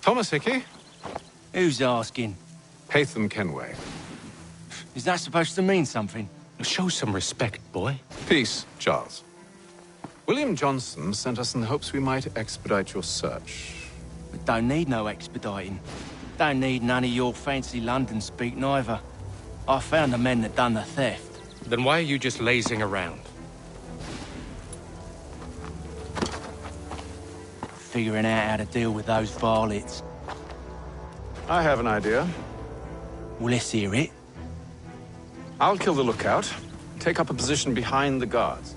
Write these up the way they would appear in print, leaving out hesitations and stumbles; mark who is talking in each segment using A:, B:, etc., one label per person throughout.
A: Thomas Hickey?
B: Who's asking?
A: Haytham Kenway.
B: Is that supposed to mean something?
C: Show some respect, boy.
A: Peace, Charles. William Johnson sent us in the hopes we might expedite your search.
B: We don't need no expediting. Don't need none of your fancy London speak neither. I found the men that done the theft.
C: Then why are you just lazing around?
B: Figuring out how to deal with those varlets.
A: I have an idea.
B: Well, let's hear it.
A: I'll kill the lookout, take up a position behind the guards.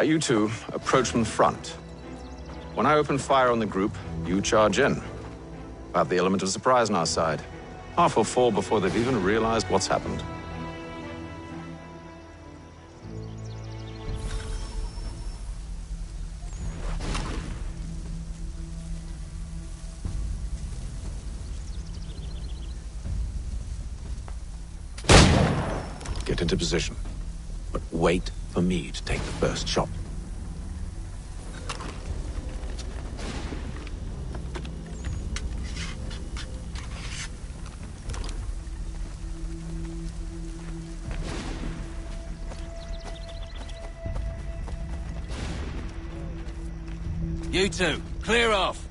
A: You two approach from the front. When I open fire on the group, you charge in. We'll have the element of surprise on our side. Half will fall before they've even realized what's happened. Get into position, but wait for me to take the first shot.
B: You two, clear off.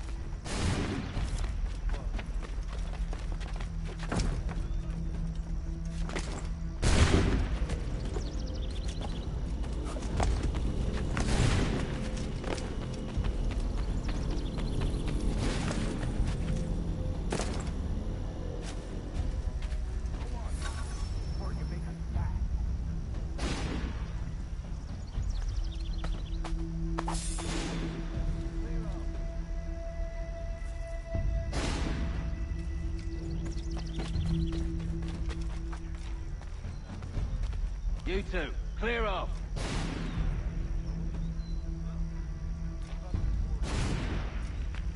B: You two, clear off.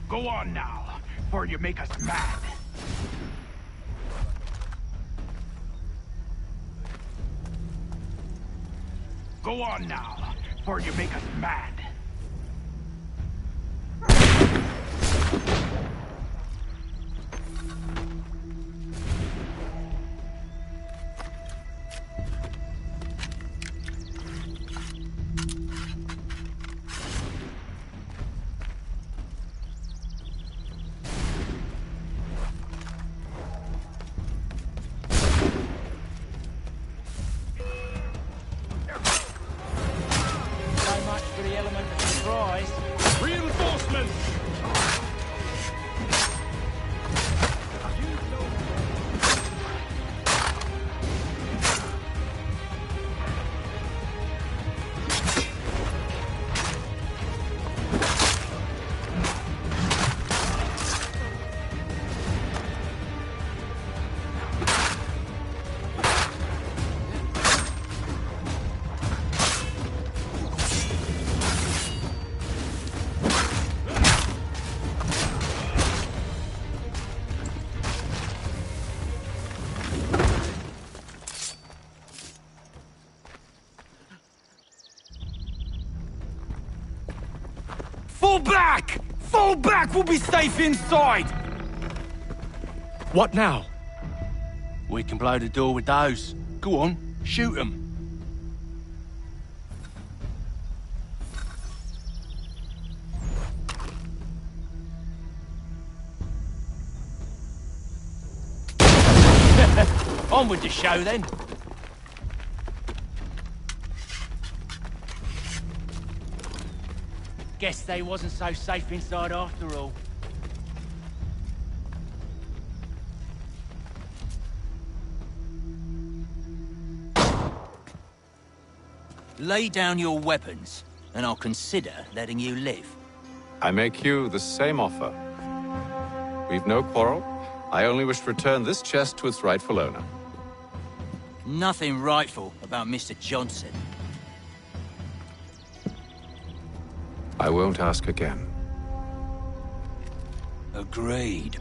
D: Go on now, before you make us mad. Go on now, before you make us mad.
E: Reinforcements!
B: Fall back! Fall back! We'll be safe inside!
C: What now?
B: We can blow the door with those. Go on, shoot them. On with the show then. Guess they wasn't so safe inside after all. Lay down your weapons, and I'll consider letting you live.
A: I make you the same offer. We've no quarrel. I only wish to return this chest to its rightful owner.
B: Nothing rightful about Mr. Johnson.
A: I won't ask again.
B: Agreed.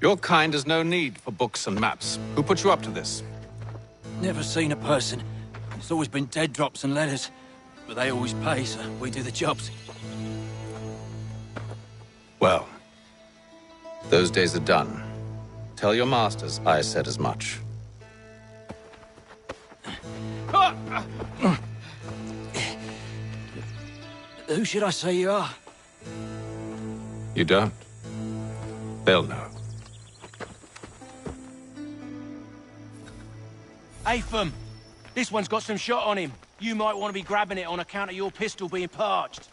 A: Your kind has no need for books and maps. Who put you up to this?
B: Never seen a person. It's always been dead drops and letters. But they always pay, so we do the jobs.
A: Well, those days are done. Tell your masters I said as much.
B: Who should I say you are?
A: You don't? They'll know.
B: Atham, this one's got some shot on him. You might want to be grabbing it on account of your pistol being parched.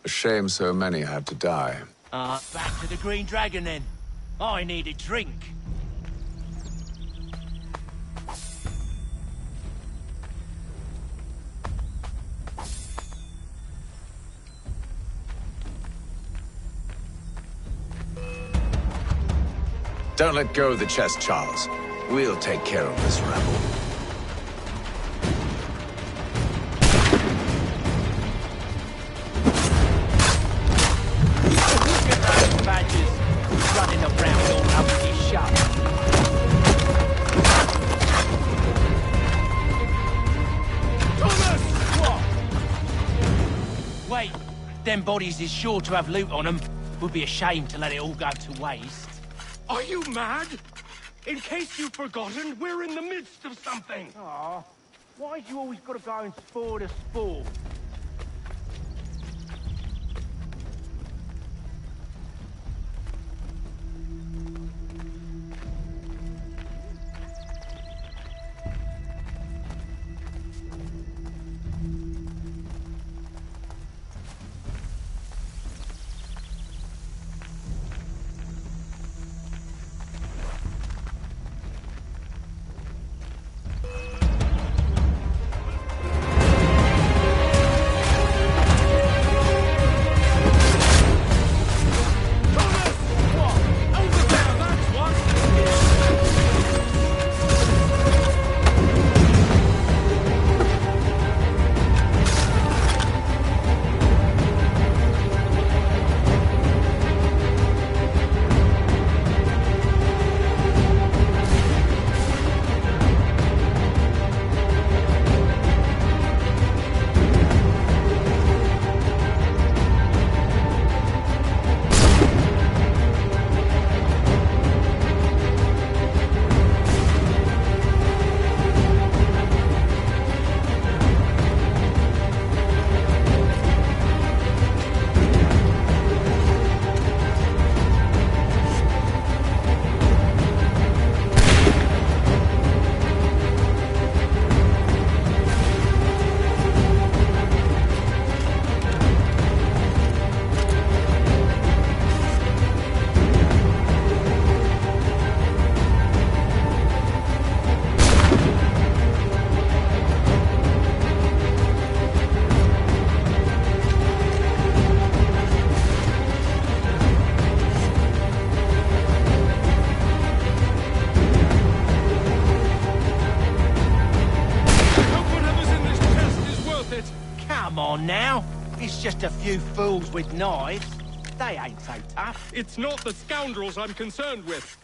A: A shame so many had to die.
B: Back to the Green Dragon then. I need a drink.
A: Don't let go of the chest, Charles. We'll take care of this rebel.
B: Badges running around all over this shop. Thomas! What? Wait, them bodies is sure to have loot on them. Would be a shame to let it all go to waste.
C: Are you mad? In case you've forgotten, we're in the midst of something.
B: Aw, why'd you always gotta go and spore the spore? Come on now. It's just a few fools with knives. They ain't so tough.
C: It's not the scoundrels I'm concerned with.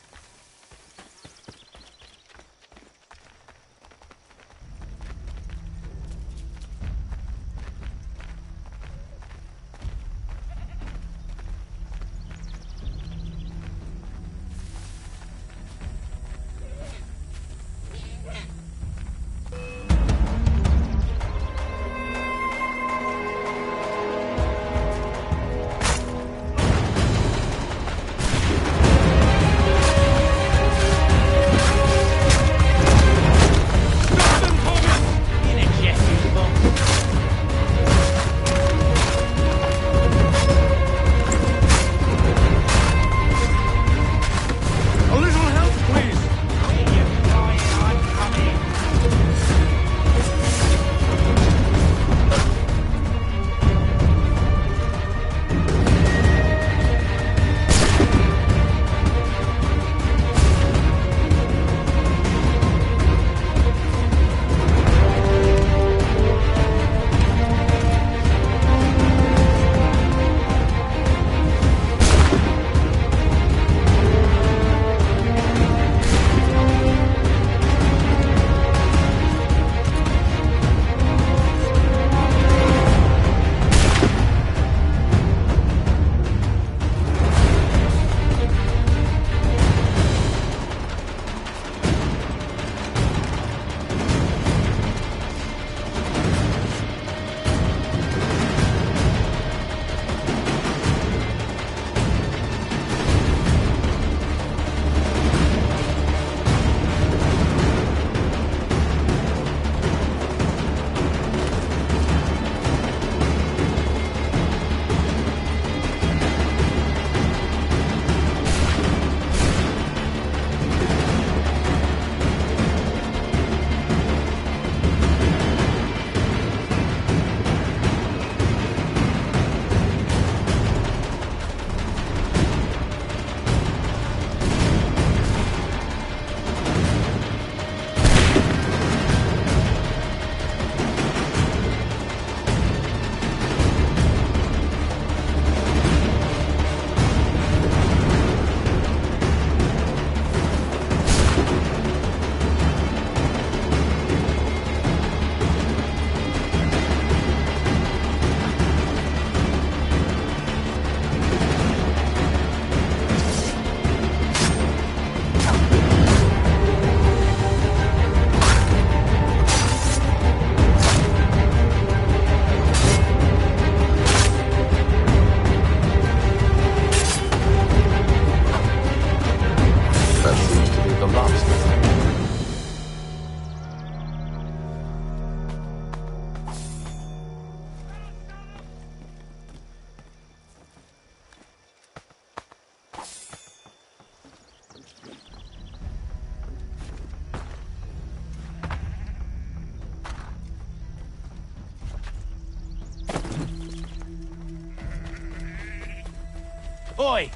B: Oi!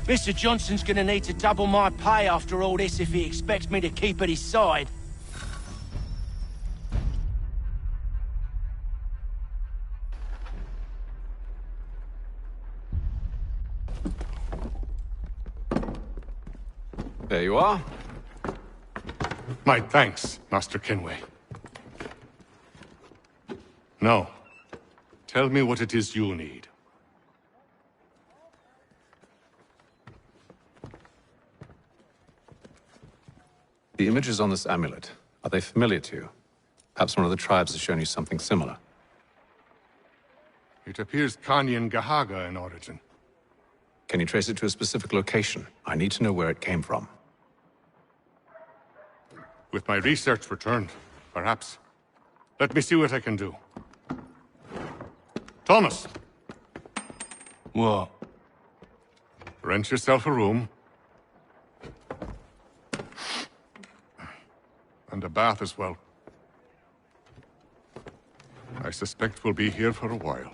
B: Mr. Johnson's gonna need to double my pay after all this if he expects me to keep at his side.
A: There you are.
E: My thanks, Master Kenway. Now, tell me what it is you need.
A: The images on this amulet, are they familiar to you? Perhaps one of the tribes has shown you something similar.
E: It appears Kanyan Gahaga in origin.
A: Can you trace it to a specific location? I need to know where it came from.
E: With my research returned, perhaps. Let me see what I can do. Thomas!
B: What?
E: Rent yourself a room. And a bath as well. I suspect we'll be here for a while.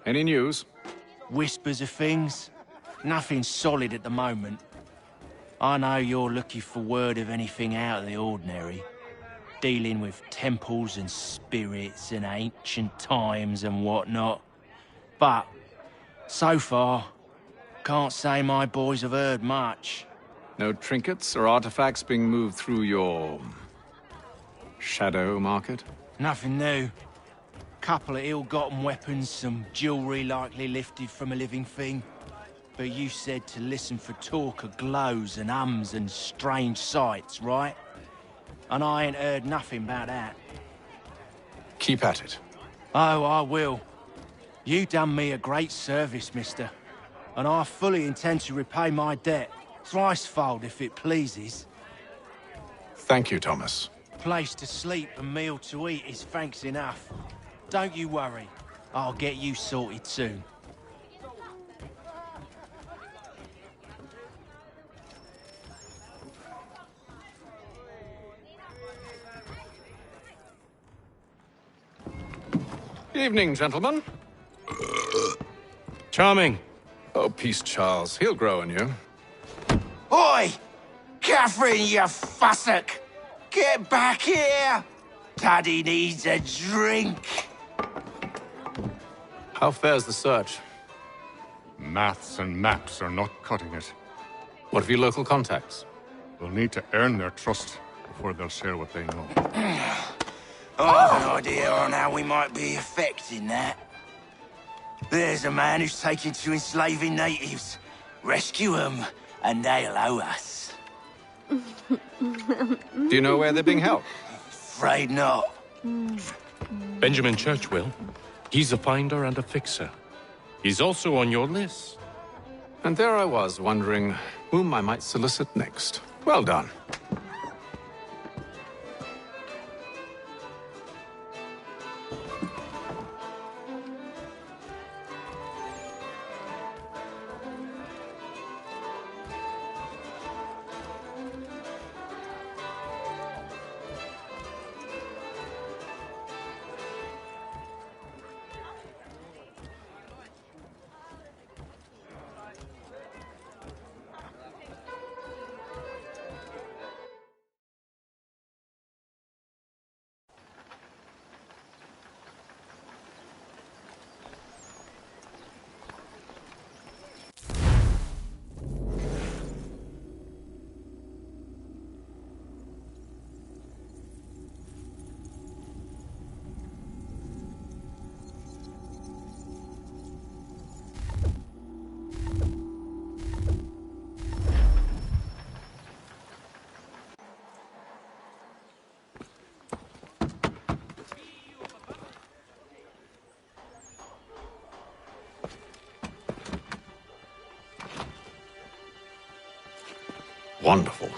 A: Any news?
B: Whispers of things. Nothing solid at the moment. I know you're looking for word of anything out of the ordinary. Dealing with temples and spirits and ancient times and whatnot. But, so far, can't say my boys have heard much.
A: No trinkets or artifacts being moved through your... shadow market?
B: Nothing new. Couple of ill-gotten weapons, some jewelry likely lifted from a living thing. But you said to listen for talk of glows and ums and strange sights, right? And I ain't heard nothing about that.
A: Keep at it.
B: Oh, I will. You done me a great service, mister. And I fully intend to repay my debt. Thricefold, if it pleases.
A: Thank you, Thomas.
B: Place to sleep and meal to eat is thanks enough. Don't you worry. I'll get you sorted soon.
A: Evening, gentlemen.
B: Charming.
A: Oh, peace, Charles. He'll grow on you.
F: Oi! Catherine, you fussock! Get back here! Daddy needs a drink!
A: How fares the search?
E: Maths and maps are not cutting it.
A: What of your local contacts?
E: We'll need to earn their trust before they'll share what they know.
F: I have an idea on how we might be affecting that. There's a man who's taken to enslaving natives. Rescue them, and they'll owe us.
A: Do you know where they're being held?
F: Afraid not.
G: Benjamin Churchwill. He's a finder and a fixer. He's also on your list.
A: And there I was, wondering whom I might solicit next. Well done. wonderful.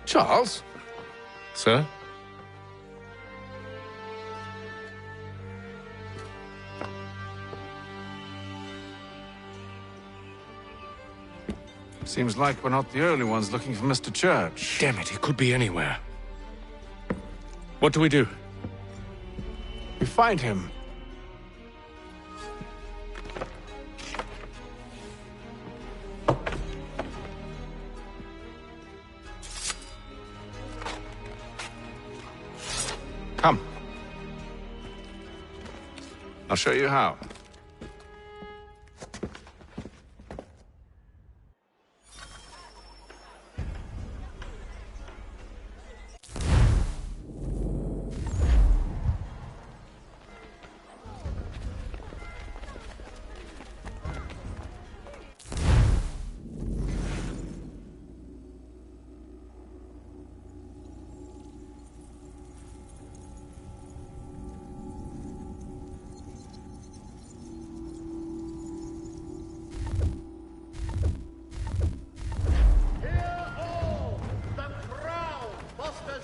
A: Charles?
G: Sir?
A: Seems like we're not the only ones looking for Mr. Church.
G: Damn it, he could be anywhere. What do we do?
A: We find him. Come. I'll show you how.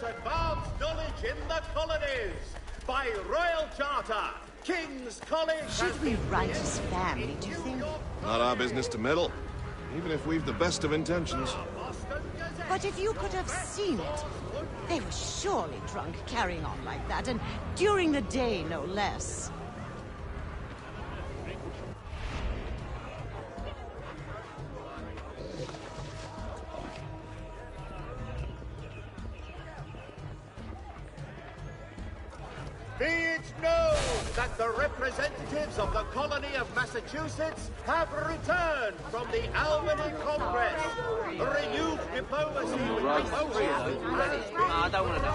H: Advanced knowledge in the colonies by royal charter. King's College.
I: Should we write his family, do you think?
J: Not our business to meddle, even if we've the best of intentions.
I: But if you could have seen it, they were surely drunk carrying on like that, and during the day, no less.
H: Be it known that the representatives of the colony of Massachusetts have returned from the Albany Congress. Renewed diplomacy with the countries I don't want to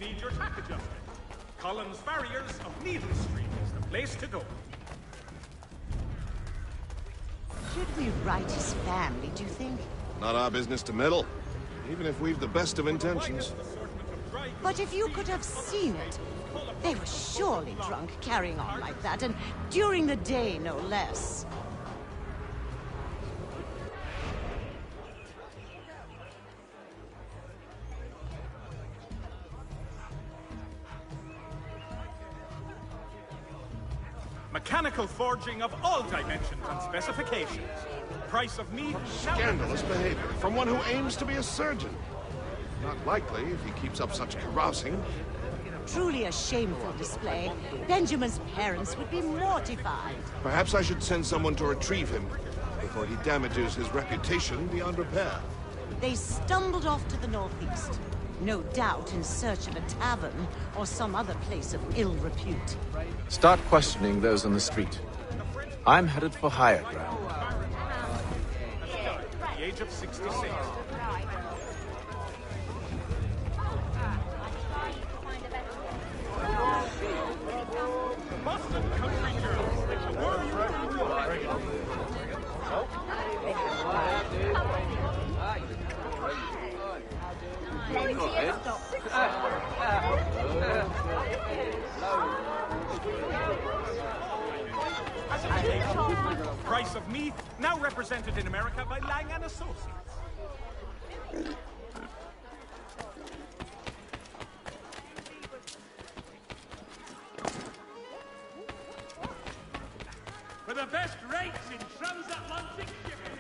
D: Need your tack adjustment. Collins Farriers of Needle Street is the place to go.
I: Should we write his family, do you think?
J: Not our business to meddle, even if we've the best of intentions.
I: But if you could have seen it, they were surely drunk carrying on like that, and during the day, no less.
D: Mechanical forging of all dimensions and specifications. Price of meat.
J: Scandalous behavior from one who aims to be a surgeon. Not likely if he keeps up such carousing.
I: Truly a shameful display. Benjamin's parents would be mortified.
J: Perhaps I should send someone to retrieve him before he damages his reputation beyond repair.
I: They stumbled off to the northeast. No doubt in search of a tavern or some other place of ill repute.
A: Start questioning those on the street. I'm headed for higher ground.
D: At the age of 66. Boston Country Journal. Price of meat, now represented in America by Lang & Associates. For the best
C: transatlantic shipping!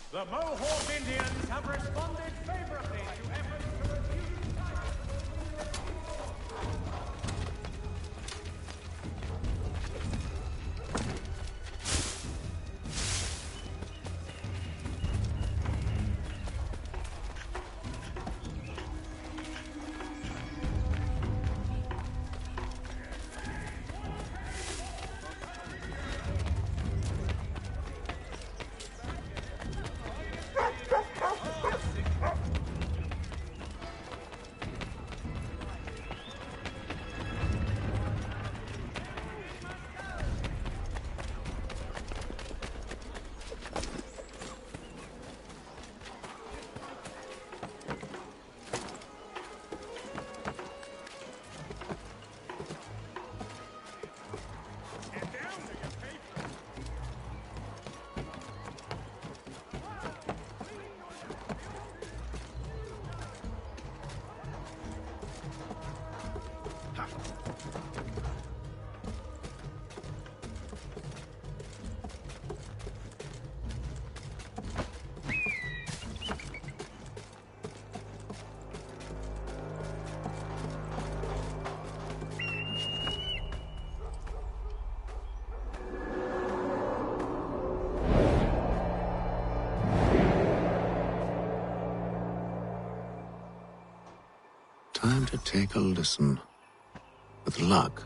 C: The Mohawk Indians have responded favorably to efforts to refuse fire.
A: Time to take a listen. With luck,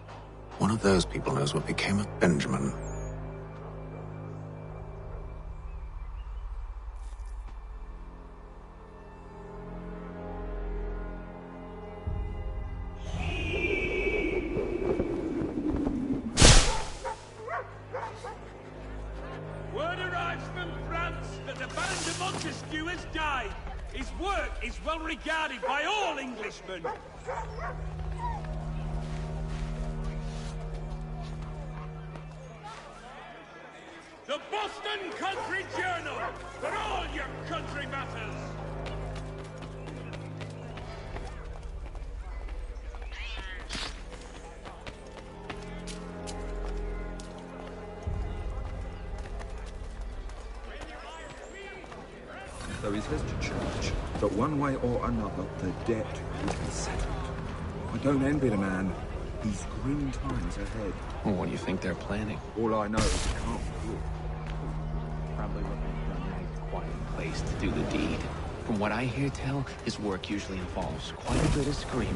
A: one of those people knows what became of Benjamin.
C: Word arrives from France that the Baron de Montesquieu has died. His work is well regarded by all Englishmen. The Boston Country Journal, for all your country matters.
K: So he says to church that one way or another the debt will be settled. I don't envy the man. He's grim times ahead.
A: Well, what do you think they're planning?
K: All I know is it can't be good.
L: Probably looking for a nice, quiet place to do the deed. From what I hear tell, his work usually involves quite a bit of screaming.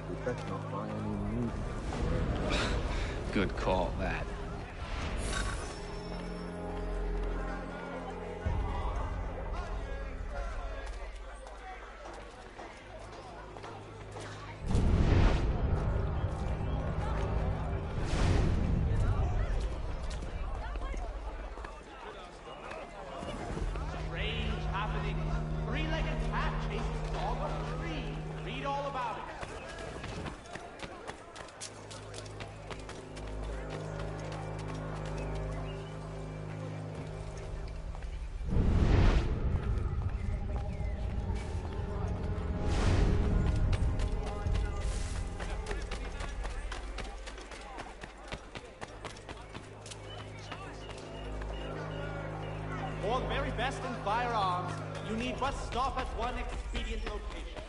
K: We better not buy any new.
L: Good call, that.
M: For the very best in firearms, you need but stop at one expedient location.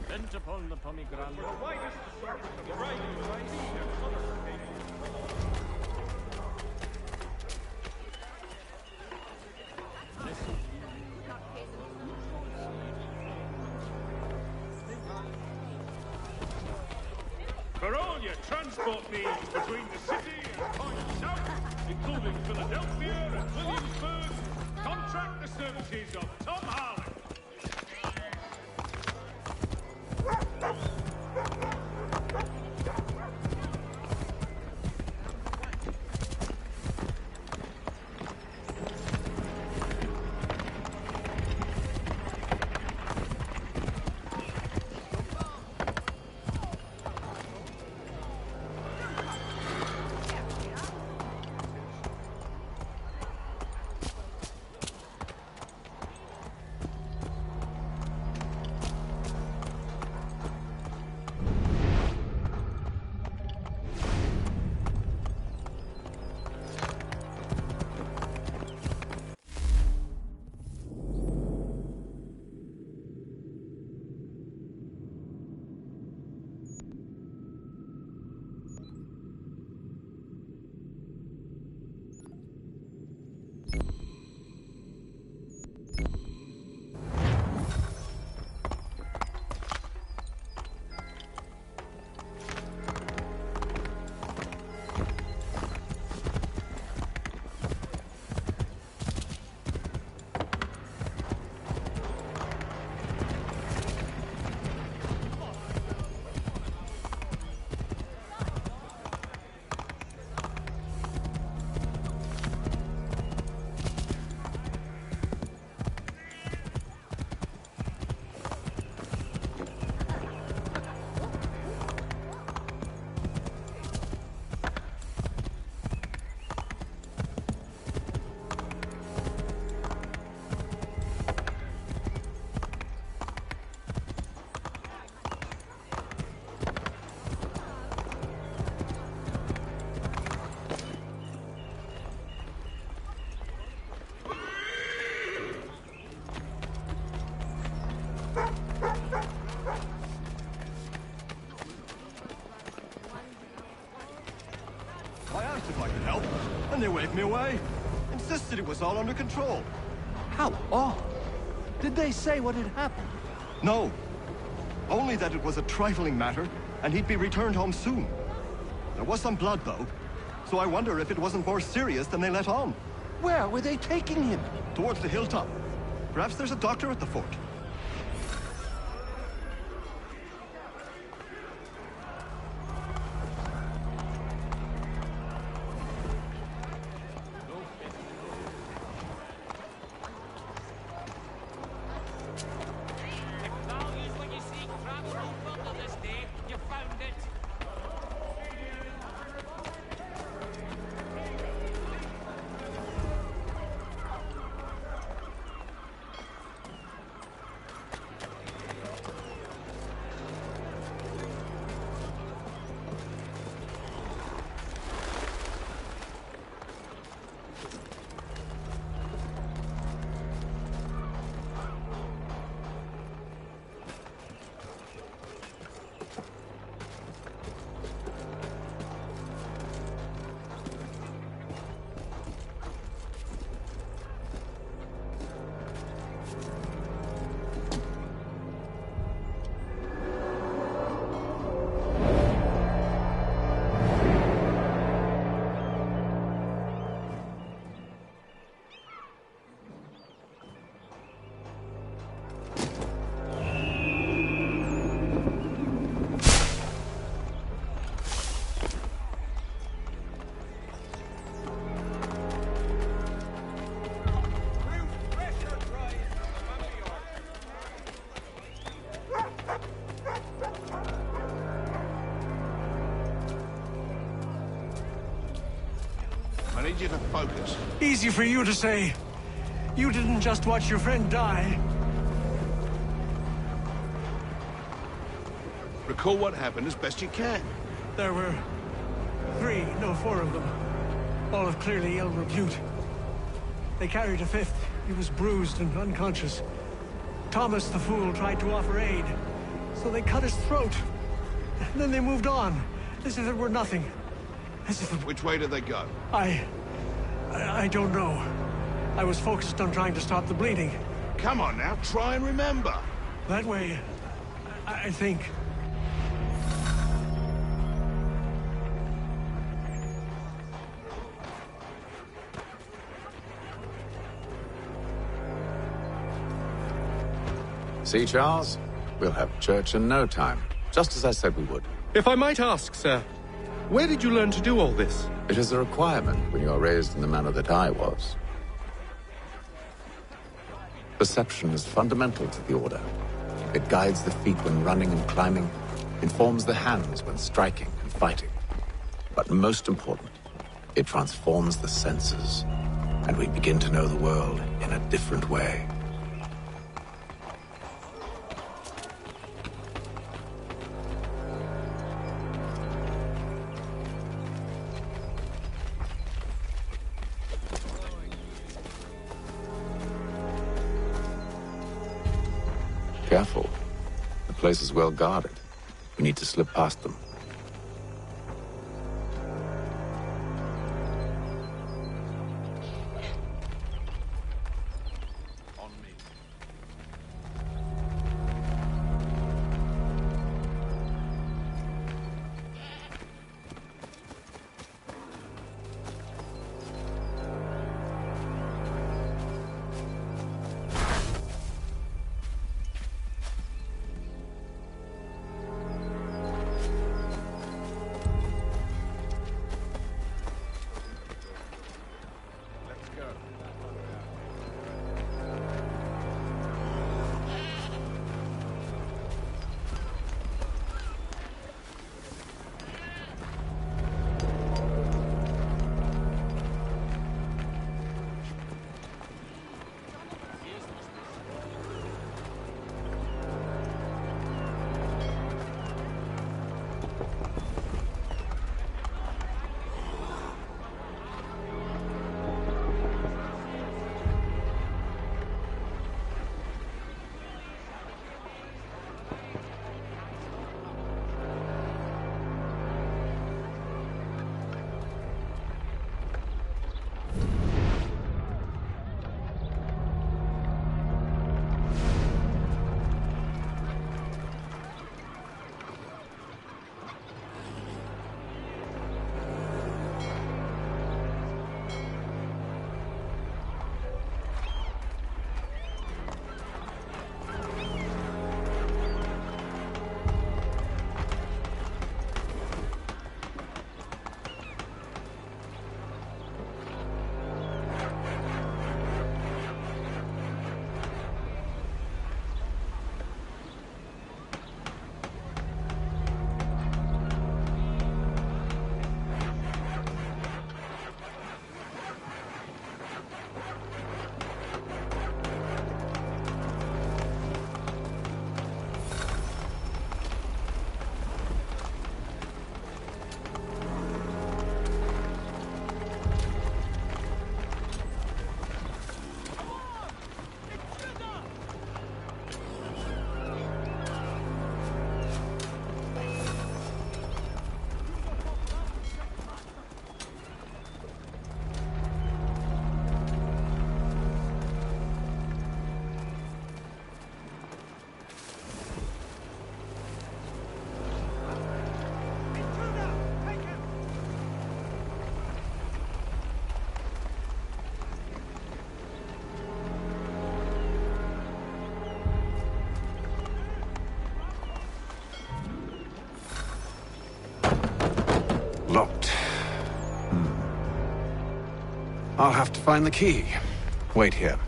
C: Bent upon the pomegranate.
D: For all your transport needs between the city and points south, including Philadelphia and Williamsburg, contract the services of Tom Harley.
N: and they waved me away. Insisted it was all under control.
O: How odd. Did they say what had happened?
N: No. Only that it was a trifling matter, and he'd be returned home soon. There was some blood, though, so I wonder if it wasn't more serious than they let on.
O: Where were they taking him?
N: Towards the hilltop. Perhaps there's a doctor at the fort.
J: I need you to focus.
O: Easy for you to say. You didn't just watch your friend die.
J: Recall what happened as best you can.
O: There were four of them. All of clearly ill repute. They carried a fifth. He was bruised and unconscious. Thomas the Fool tried to offer aid, so they cut his throat. And then they moved on, as if it were nothing. As if it...
J: Which way did they go?
O: I don't know. I was focused on trying to stop the bleeding.
J: Come on now, try and remember.
O: That way, I think.
A: See, Charles? We'll have church in no time, just as I said we would.
G: If I might ask, sir, where did you learn to do all this?
A: It is a requirement when you are raised in the manner that I was. Perception is fundamental to the Order. It guides the feet when running and climbing, informs the hands when striking and fighting. But most important, it transforms the senses, and we begin to know the world in a different way. Careful. The place is well guarded. We need to slip past them. I'll have to find the key. Wait here.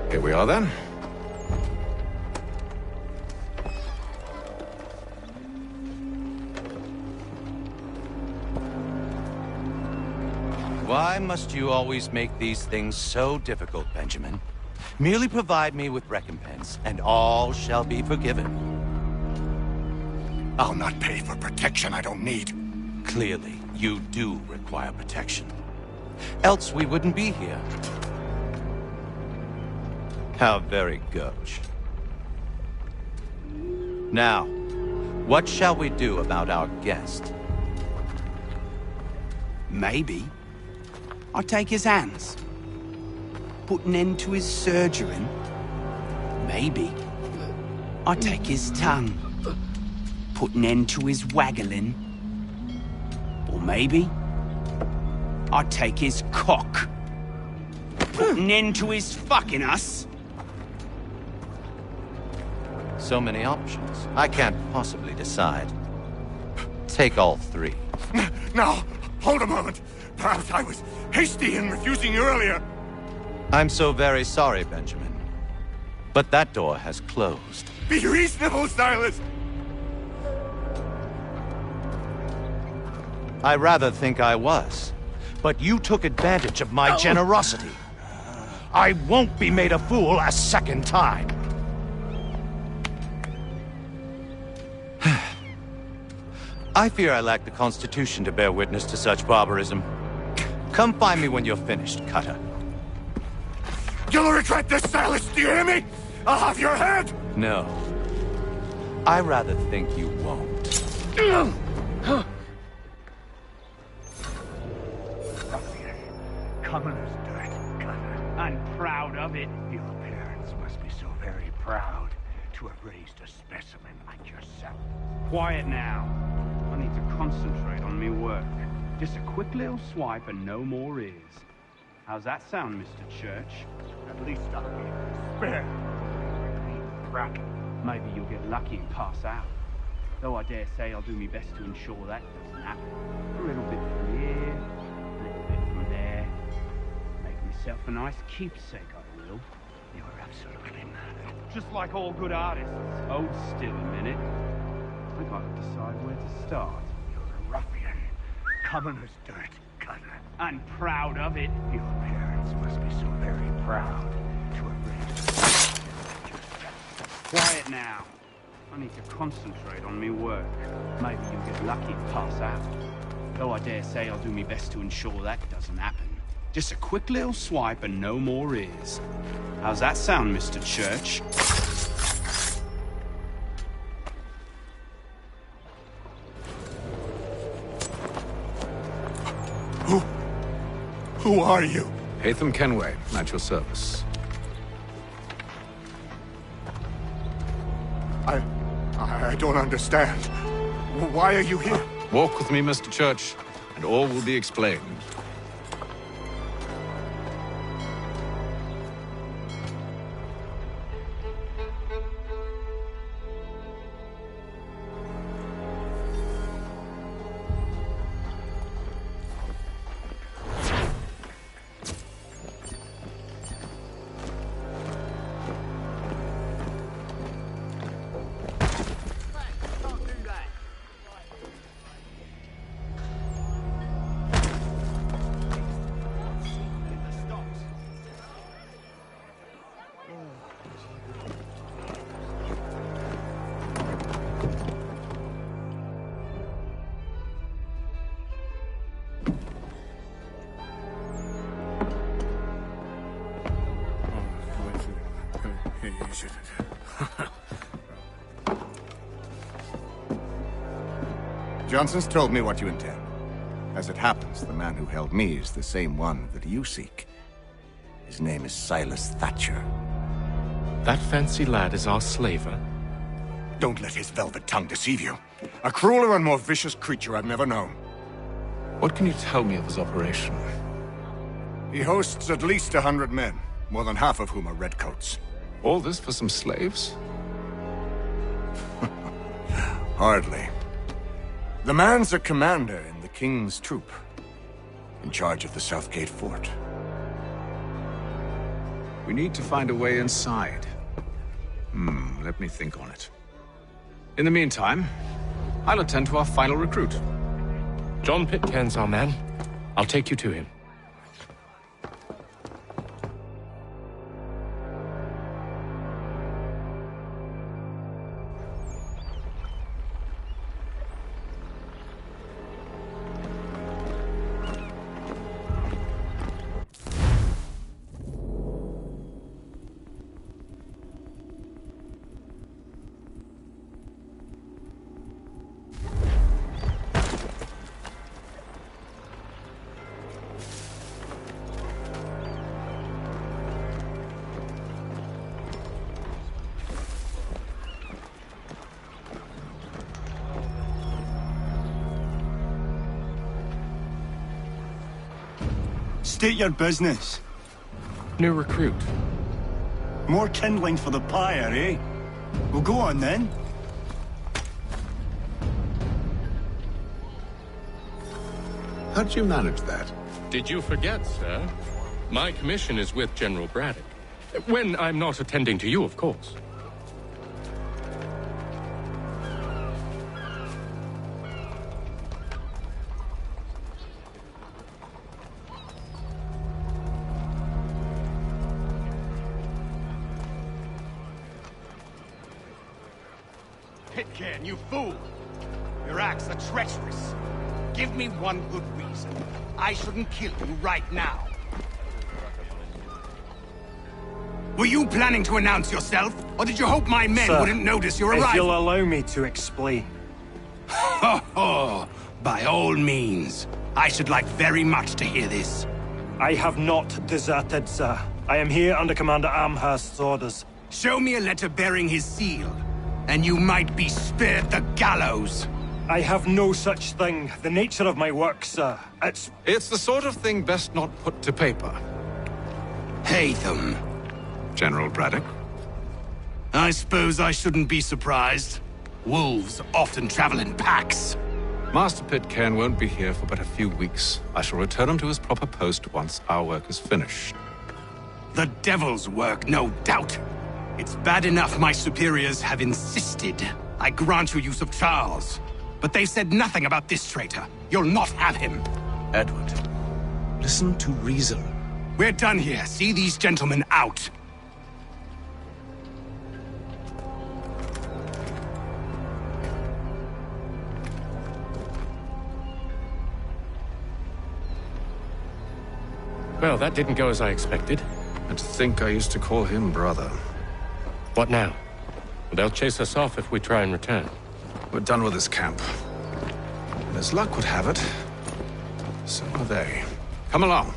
A: Here we are then.
P: Why must you always make these things so difficult, Benjamin? Merely provide me with recompense, and all shall be forgiven.
Q: I'll not pay for protection I don't need.
P: Clearly, you do require protection. Else we wouldn't be here. How very gauche. Now, what shall we do about our guest?
R: Maybe I'll take his hands. Put an end to his surgering. Maybe I'll take his tongue. Put an end to his waggling. Or maybe I'll take his cock. Put an end to his fucking us.
P: So many options. I can't possibly decide. Take all three.
Q: Now, hold a moment. Perhaps I was hasty in refusing you earlier.
P: I'm so very sorry, Benjamin. But that door has closed.
Q: Be reasonable, Silas!
P: I rather think I was. But you took advantage of my generosity. I won't be made a fool a second time. I fear I lack the constitution to bear witness to such barbarism. Come find me when you're finished, Cutter.
Q: You'll regret this, Silas, do you hear me? I'll have your head!
P: No. I rather think you won't.
R: Commoner's dirt, Cutter. I'm proud of it. Your parents must be so very proud to have raised a specimen like yourself. Quiet now. I need to concentrate on me work. Just a quick little swipe and no more is. How's that sound, Mr. Church? At least I'll be spare. Maybe you'll get lucky and pass out. Though I dare say I'll do my best to ensure that doesn't happen. A little bit from here, a little bit from there. Make myself a nice keepsake, I will. You're absolutely mad. Just like all good artists. Hold still a minute. I gotta decide where to start. You're a ruffian. Commoner's dirt, Cutter. I'm proud of it. Your parents must be so very proud to have raised. Quiet now. I need to concentrate on me work. Maybe you'll get lucky and pass out. Though I dare say I'll do my best to ensure that doesn't happen. Just a quick little swipe and no more is. How's that sound, Mr. Church?
Q: Who are you?
A: Hatham Kenway, at your service.
Q: I don't understand. Why are you here?
A: Walk with me, Mr. Church, and all will be explained.
Q: Johnson's told me what you intend. As it happens, the man who held me is the same one that you seek. His name is Silas Thatcher.
G: That fancy lad is our slaver?
Q: Don't let his velvet tongue deceive you. A crueler and more vicious creature I've never known.
A: What can you tell me of his operation?
Q: He hosts at least 100 men, more than half of whom are redcoats.
A: All this for some slaves?
Q: Hardly. The man's a commander in the King's troop, in charge of the Southgate Fort.
A: We need to find a way inside. Let me think on it. In the meantime, I'll attend to our final recruit.
G: John Pitcairn's our man. I'll take you to him.
S: State your business.
G: New recruit.
S: More kindling for the pyre, eh? Well, go on then.
A: How'd you manage that?
G: Did you forget, sir? My commission is with General Braddock. When I'm not attending to you, of course.
T: Pitcairn, you fool! Your acts are treacherous. Give me one good reason. I shouldn't kill you right now. Were you planning to announce yourself, or did you hope my men
O: Sir,
T: wouldn't notice your arrival?
O: If you'll allow me to explain.
T: Ho ho! By all means. I should like very much to hear this.
O: I have not deserted, sir. I am here under Commander Amherst's orders.
T: Show me a letter bearing his seal, and you might be spared the gallows.
O: I have no such thing. The nature of my work, sir,
A: It's the sort of thing best not put to paper.
T: Haytham.
A: General Braddock?
T: I suppose I shouldn't be surprised. Wolves often travel in packs.
A: Master Pitcairn won't be here for but a few weeks. I shall return him to his proper post once our work is finished.
T: The devil's work, no doubt. It's bad enough my superiors have insisted I grant you use of Charles. But they said nothing about this traitor. You'll not have him.
A: Edward, listen to reason.
T: We're done here. See these gentlemen out.
G: Well, that didn't go as I expected.
A: And to think I used to call him brother.
G: What now? They'll chase us off if we try and return.
A: We're done with this camp. And as luck would have it, so are they. Come along.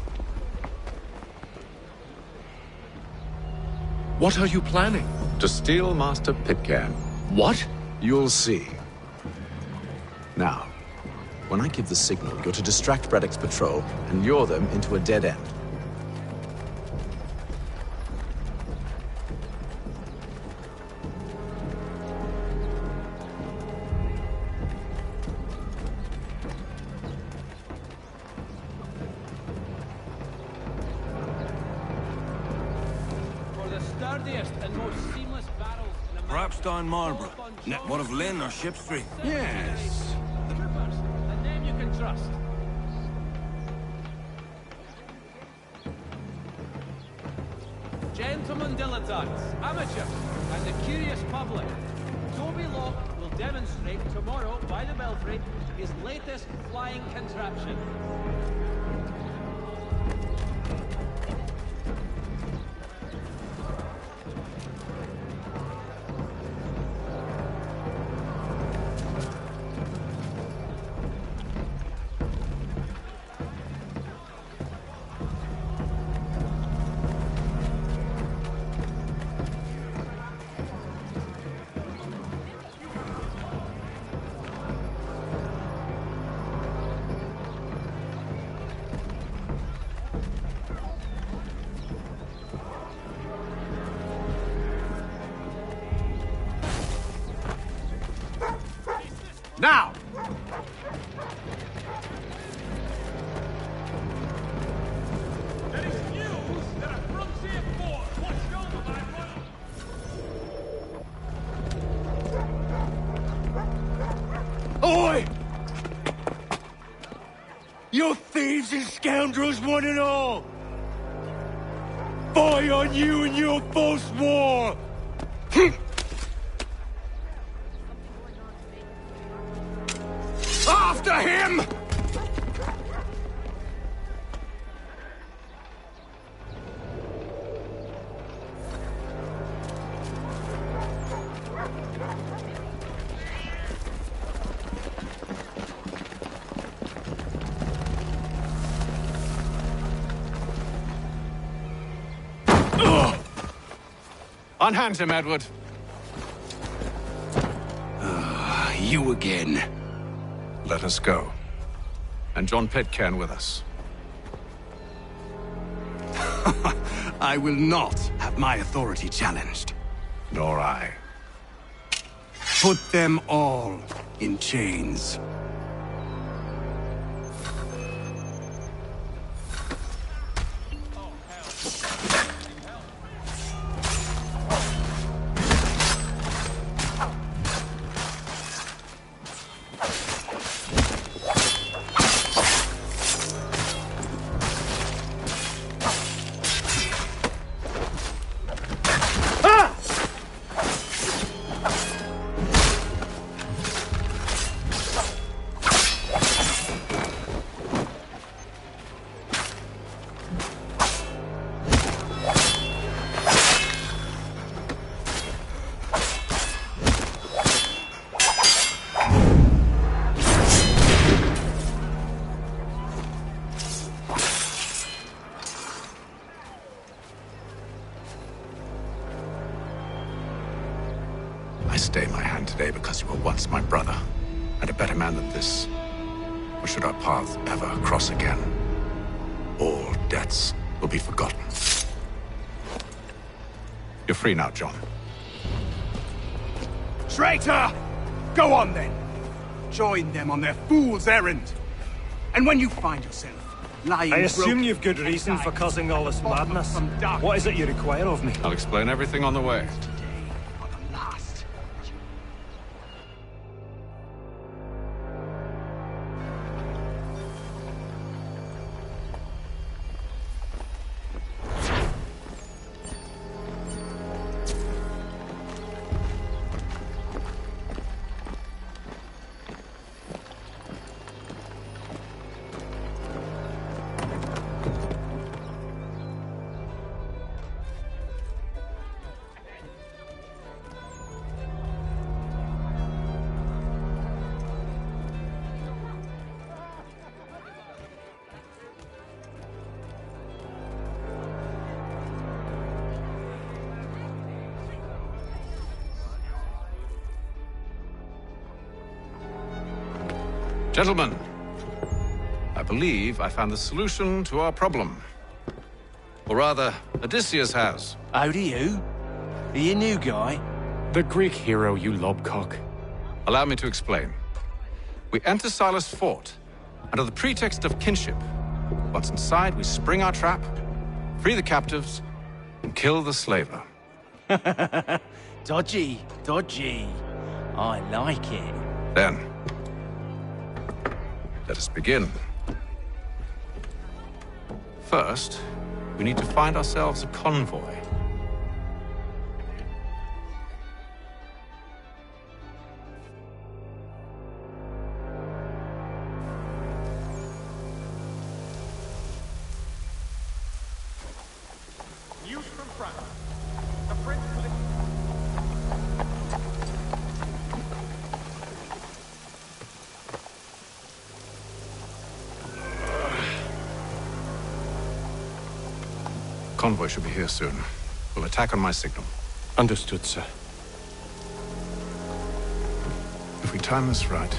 G: What are you planning?
A: To steal Master Pitcairn.
G: What?
A: You'll see. Now, when I give the signal, you're to distract Braddock's patrol and lure them into a dead end.
U: Perhaps down Marlborough. What of Lynn or Ship Street?
C: Yes. Troopers, a name you can trust. Gentlemen dilettantes, amateurs, and the curious public. Toby Locke will demonstrate tomorrow by the Belfry his latest flying contraption.
T: Now!
D: There is news that a frontier fort watched over by royal...
F: Oi! You thieves and scoundrels, one and all! Fie on you and your false war! After him!
A: Unhand him, Edward.
T: You again.
A: Let us go. And John Pitcairn with us.
T: I will not have my authority challenged.
A: Nor I.
T: Put them all in chains.
A: I stay my hand today because you were once my brother, and a better man than this. Or should our paths ever cross again, all debts will be forgotten. You're free now, John.
T: Traitor! Go on then. Join them on their fool's errand. And when you find yourself lying
B: I assume
T: broken
B: you've good reason for causing all this madness.
T: dark
B: What is it you require of me?
A: I'll explain everything on the way. Gentlemen, I believe I found the solution to our problem. Or rather, Odysseus has.
F: How do you? Are you a new guy?
G: The Greek hero, you lobcock.
A: Allow me to explain. We enter Silas' fort, under the pretext of kinship. Once inside, we spring our trap, free the captives, and kill the slaver.
F: Dodgy, dodgy. I like it.
A: Then, let us begin. First, we need to find ourselves a convoy.
M: News from France. The French police...
A: Convoy should be here soon. We'll attack on my signal.
G: Understood, sir.
A: If we time this right,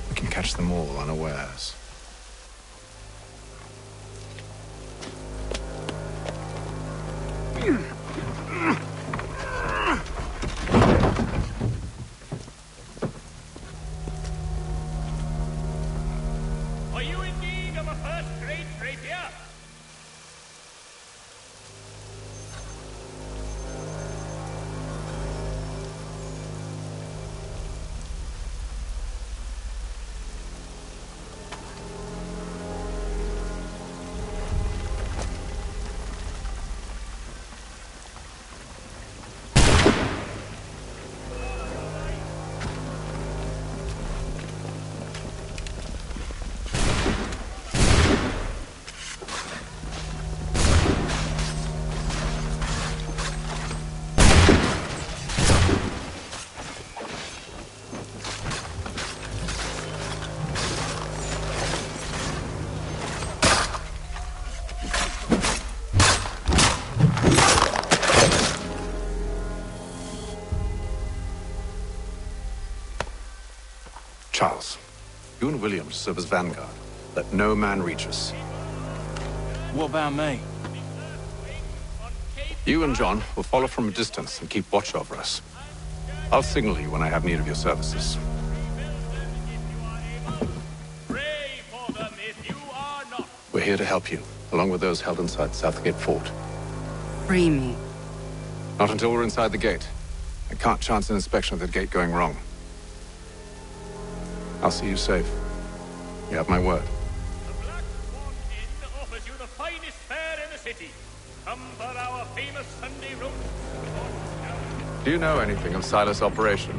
A: we can catch them all unawares.
D: of a first-grade rapier.
A: Charles, you and Williams serve as vanguard. Let no man reach us.
U: What about me?
A: You and John will follow from a distance and keep watch over us. I'll signal you when I have need of your services. We're here to help you, along with those held inside Southgate Fort.
E: Free me.
A: Not until we're inside the gate. I can't chance an inspection of the gate going wrong. I'll see you safe. You have my word.
D: Offers you the finest fare in the city. Come for our famous Sunday roast.
A: Do you know anything of Silas' operation?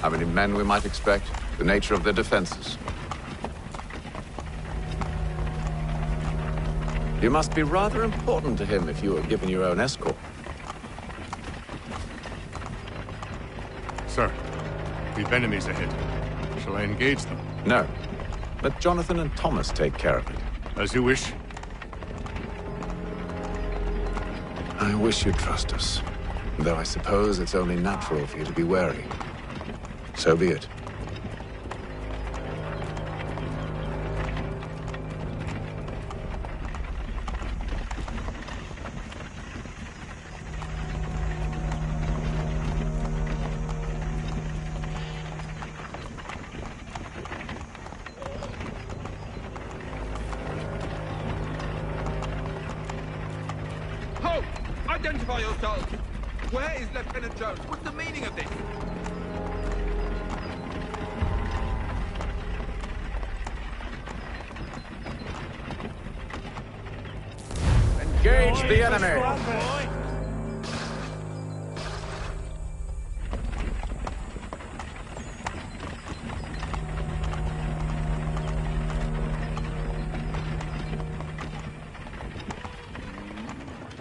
A: How many men we might expect? The nature of their defenses? You must be rather important to him if you were given your own escort.
G: Sir, we've enemies ahead. Shall I engage them?
A: No. Let Jonathan and Thomas take care of it.
G: As you wish.
A: I wish you'd trust us. Though I suppose it's only natural for you to be wary. So be it.
K: Halt! Identify yourselves! Where is Lieutenant Jones? What's the meaning of this?
A: Engage the enemy!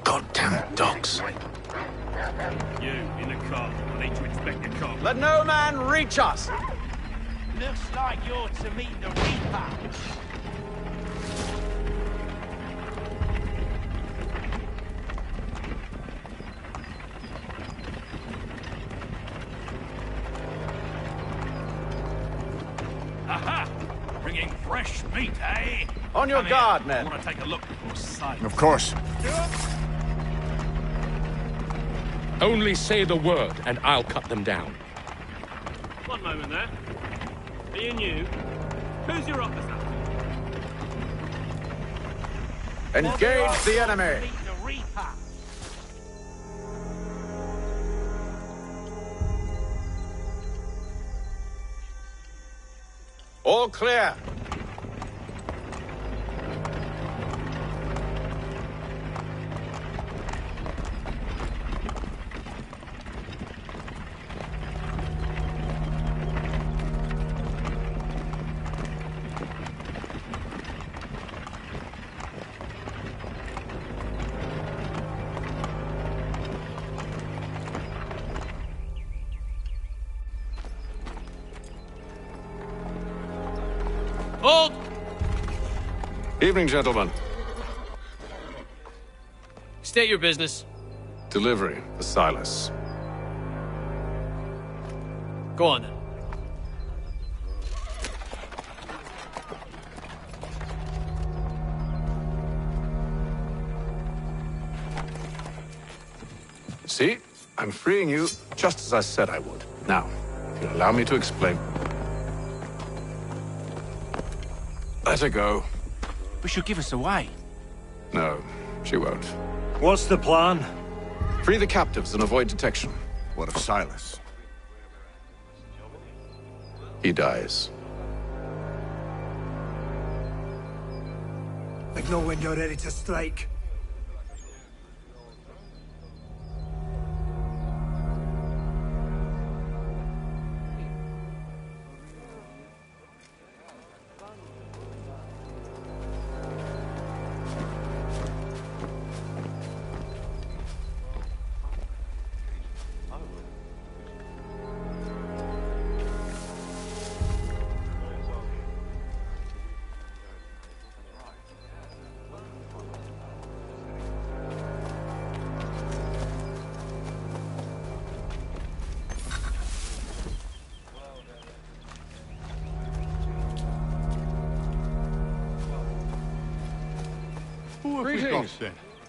A: Goddamn dogs.
D: You, in the car. I need to inspect the car.
A: Let no man reach us!
F: Looks like you're to meet the Reaper.
D: Aha! Bringing fresh meat, eh?
A: On your
D: Come
A: guard,
D: here.
A: men.
D: I want to take a look before sight.
Q: Of course.
G: Only say the word, and I'll cut them down.
D: One moment there. Are you new? Who's your officer?
A: Engage the enemy!
F: Meet the Reaper.
A: All clear.
D: Hold!
A: Evening, gentlemen.
V: State your business.
A: Delivery for Silas.
V: Go on then.
A: See? I'm freeing you just as I said I would. Now, if you'll allow me to explain. Let her go.
F: but she'll give us away.
A: No, she won't.
B: What's the plan?
A: Free the captives and avoid detection.
Q: What of Silas?
A: He dies.
O: Like know when you're ready to strike.
G: Greetings.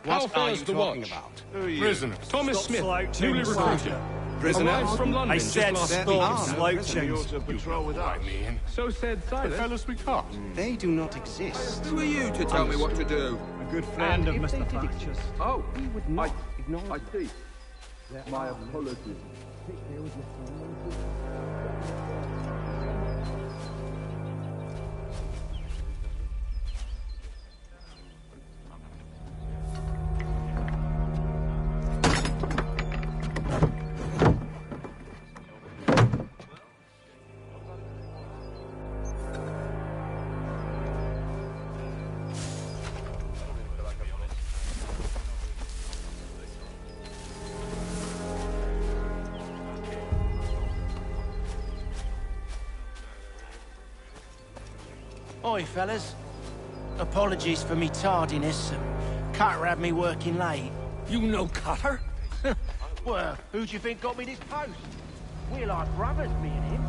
G: How fares the watch? Prisoners. Thomas Smith, newly recruited. Arrived from London
B: I said
G: just last
B: stop
G: week.
B: slouching.
G: So said Silas. The fellows we caught.
K: They do not exist.
E: Who are you to tell me what to do?
B: A good friend of Mr. Thatcher's.
E: Oh,
K: We would not
E: I
K: acknowledge
E: see. My apologies.
F: Oi, fellas. Apologies for me tardiness. Cutter had me working late.
T: You know Cutter?
F: Well, who do you think got me this post? We're like brothers, me and him.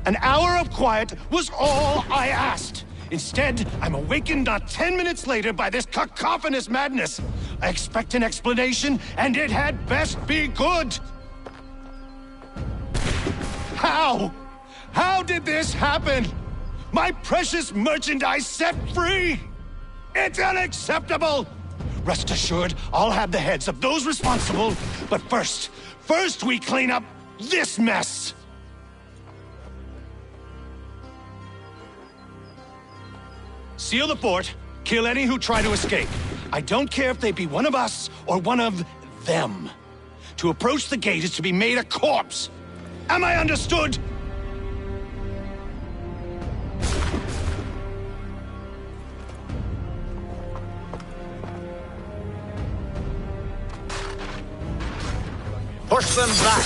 N: An hour of quiet was all I asked. Instead, I'm awakened not 10 minutes later by this cacophonous madness. I expect an explanation, and it had best be good. How? How did this happen? My precious merchandise set free? It's unacceptable! Rest assured, I'll have the heads of those responsible, but first we clean up this mess! Seal the fort, kill any who try to escape. I don't care if they be one of us or one of them. To approach the gate is to be made a corpse. Am I understood?
A: Push them back!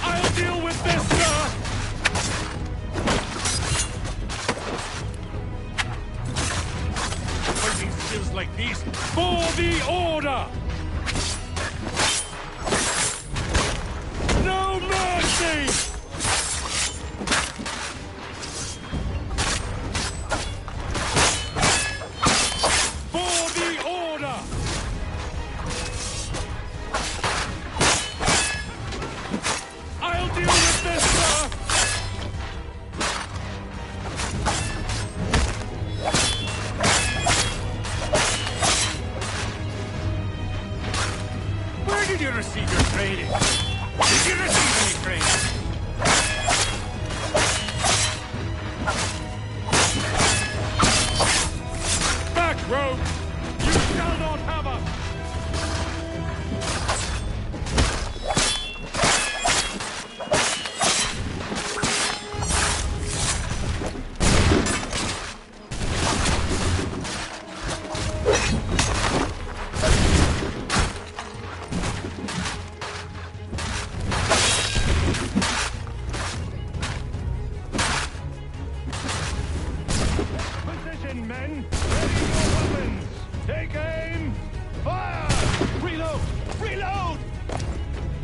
D: I'll deal with this, sir! Fighting skills like these for the order! No mercy! For the order! I'll deal with this, sir! Where did you receive your training? Did you receive any training? Back, rogue! You shall not have us! Position, men! Ready your weapons! Take aim! Fire! Reload! Reload!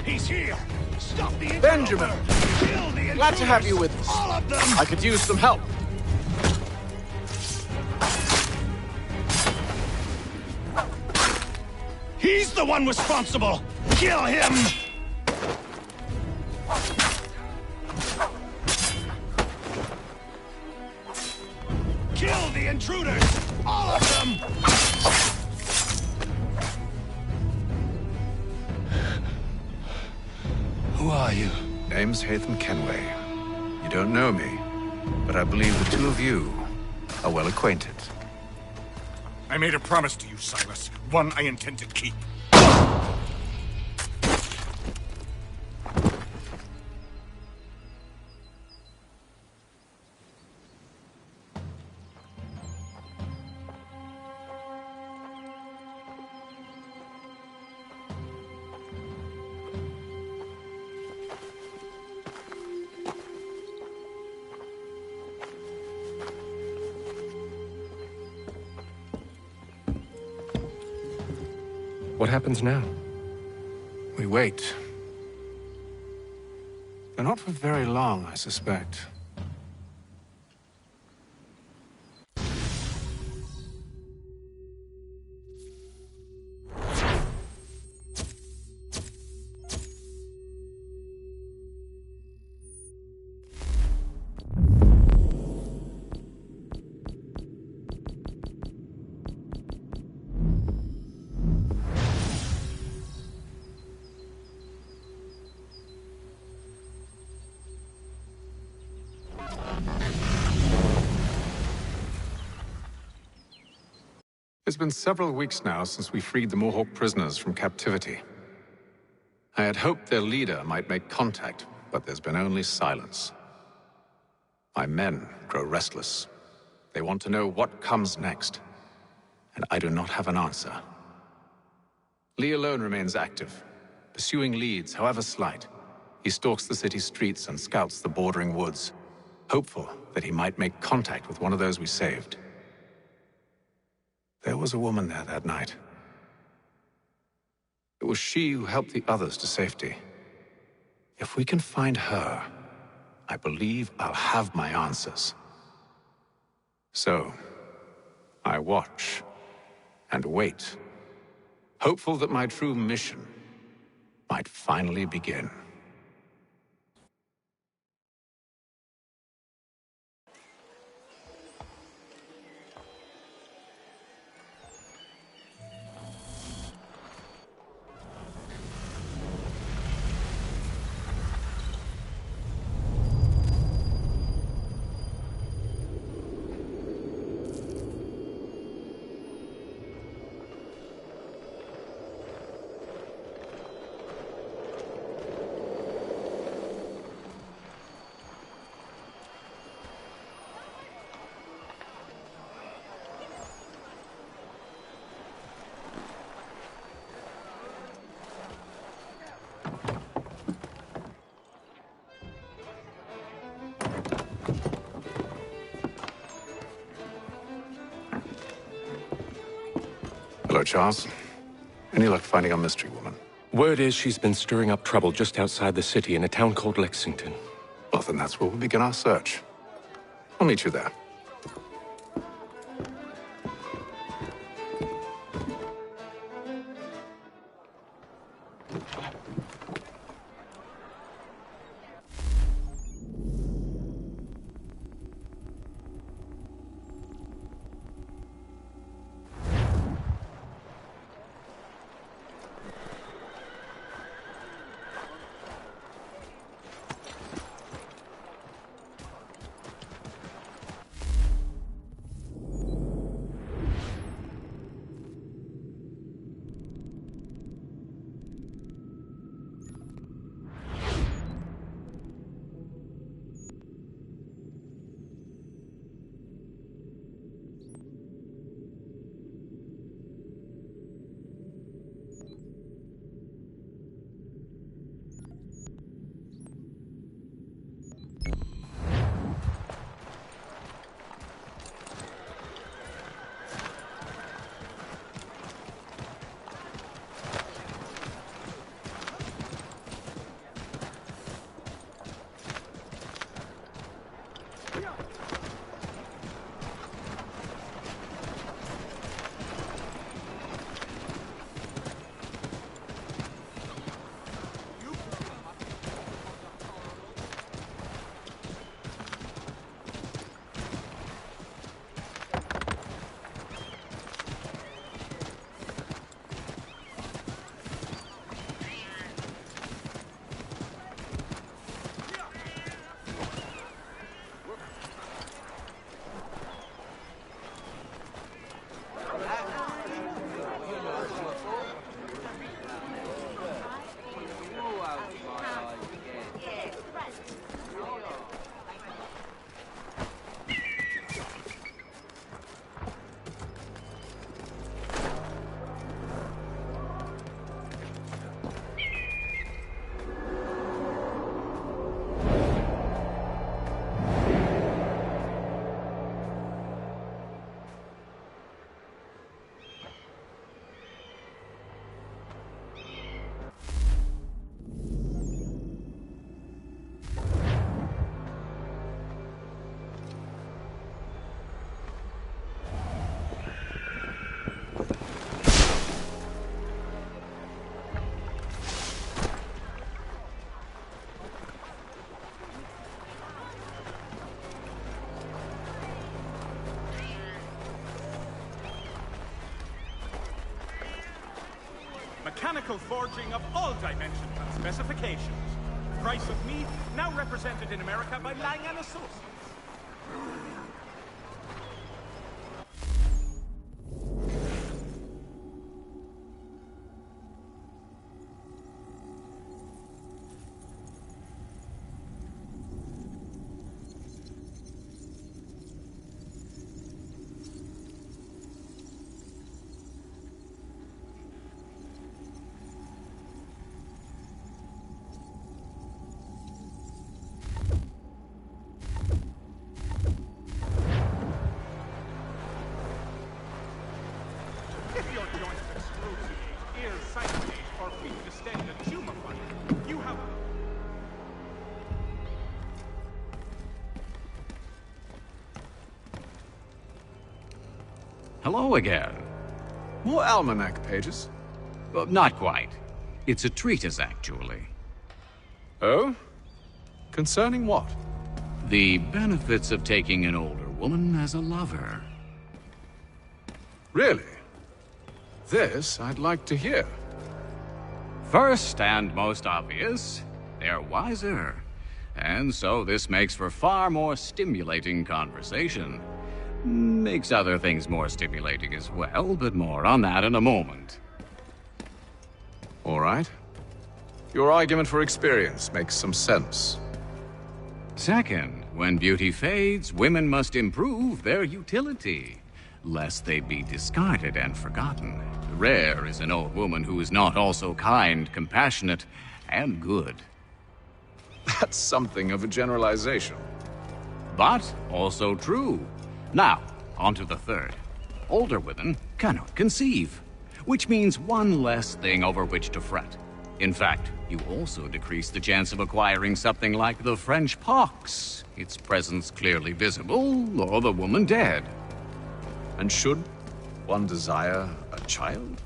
D: He's here! Stop the interloper!
V: Benjamin!
N: Kill the
V: Glad to have you
N: intruders!
V: with us.
N: All of them!
V: I could use some help.
N: He's the one responsible! Kill him! Kill the intruders! All of them!
A: Who are you? Name's Hatham Kenway. You don't know me, but I believe the two of you are well acquainted.
S: I made a promise to you, Silas. One I intend to keep.
G: What happens now?
A: We wait. But not for very long, I suspect. It's been several weeks now since we freed the Mohawk prisoners from captivity. I had hoped their leader might make contact, but there's been only silence. My men grow restless. They want to know what comes next, and I do not have an answer. Lee alone remains active. Pursuing leads, however slight, he stalks the city streets and scouts the bordering woods, hopeful that he might make contact with one of those we saved. There was a woman there that night. It was she who helped the others to safety. If we can find her, I believe I'll have my answers. So, I watch and wait, hopeful that my true mission might finally begin. Hello, Charles. Any luck finding our mystery woman?
G: Word is she's been stirring up trouble just outside the city in a town called Lexington.
A: Well, then that's where we'll begin our search. I'll meet you there.
M: Mechanical forging of all dimensions and specifications. Price of meat now represented in America by Lang & Associates. ear siphonate, or feet distended tumor fund. You have...
H: Hello again.
A: More almanac pages?
H: Well, not quite. It's a treatise, actually.
A: Oh? Concerning what?
H: The benefits of taking an older woman as a lover.
A: Really? This I'd like to hear.
H: First and most obvious, they're wiser. And so this makes for far more stimulating conversation. Makes other things more stimulating as well, but more on that in a moment.
A: All right. Your argument for experience makes some sense.
H: Second, when beauty fades, women must improve their utility, lest they be discarded and forgotten. Rare is an old woman who is not also kind, compassionate, and good.
A: That's something of a generalization.
H: But also true. Now, on to the third. Older women cannot conceive, which means one less thing over which to fret. In fact, you also decrease the chance of acquiring something like the French pox, its presence clearly visible, or the woman dead.
A: And should one desire a child?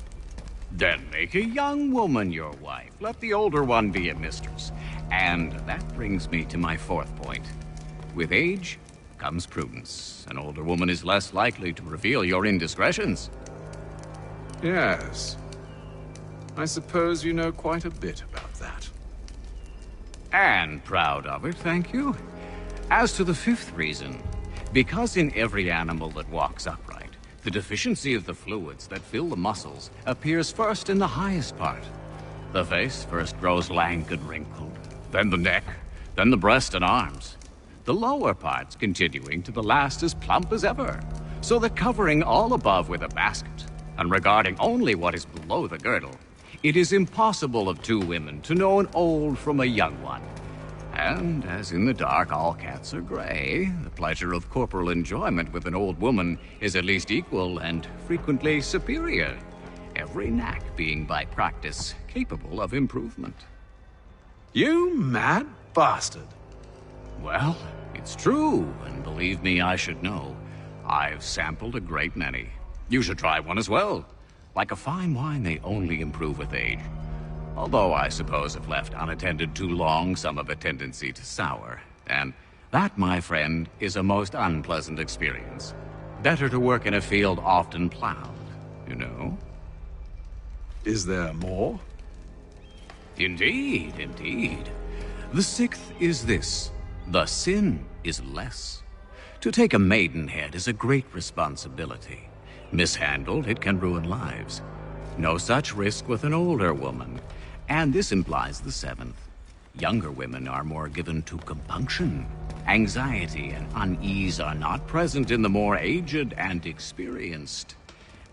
H: Then make a young woman your wife. Let the older one be a mistress. And that brings me to my fourth point. With age comes prudence. An older woman is less likely to reveal your indiscretions.
A: Yes. I suppose you know quite a bit about that.
H: And proud of it, thank you. As to the fifth reason, because in every animal that walks upright, the deficiency of the fluids that fill the muscles appears first in the highest part. The face first grows lank and wrinkled, then the neck, then the breast and arms. The lower parts continuing to the last as plump as ever, so that covering all above with a basket, and regarding only what is below the girdle, it is impossible of two women to know an old from a young one. And as in the dark all cats are gray, the pleasure of corporal enjoyment with an old woman is at least equal and frequently superior, every knack being by practice capable of improvement.
A: You mad bastard!
H: Well, it's true, and believe me, I should know. I've sampled a great many. You should try one as well. Like a fine wine, they only improve with age. Although I suppose if left unattended too long, some have a tendency to sour. And that, my friend, is a most unpleasant experience. Better to work in a field often plowed, you know?
A: Is there more?
H: Indeed, indeed. The sixth is this. The sin is less. To take a maidenhead is a great responsibility. Mishandled, it can ruin lives. No such risk with an older woman. And this implies the seventh. Younger women are more given to compunction. Anxiety and unease are not present in the more aged and experienced.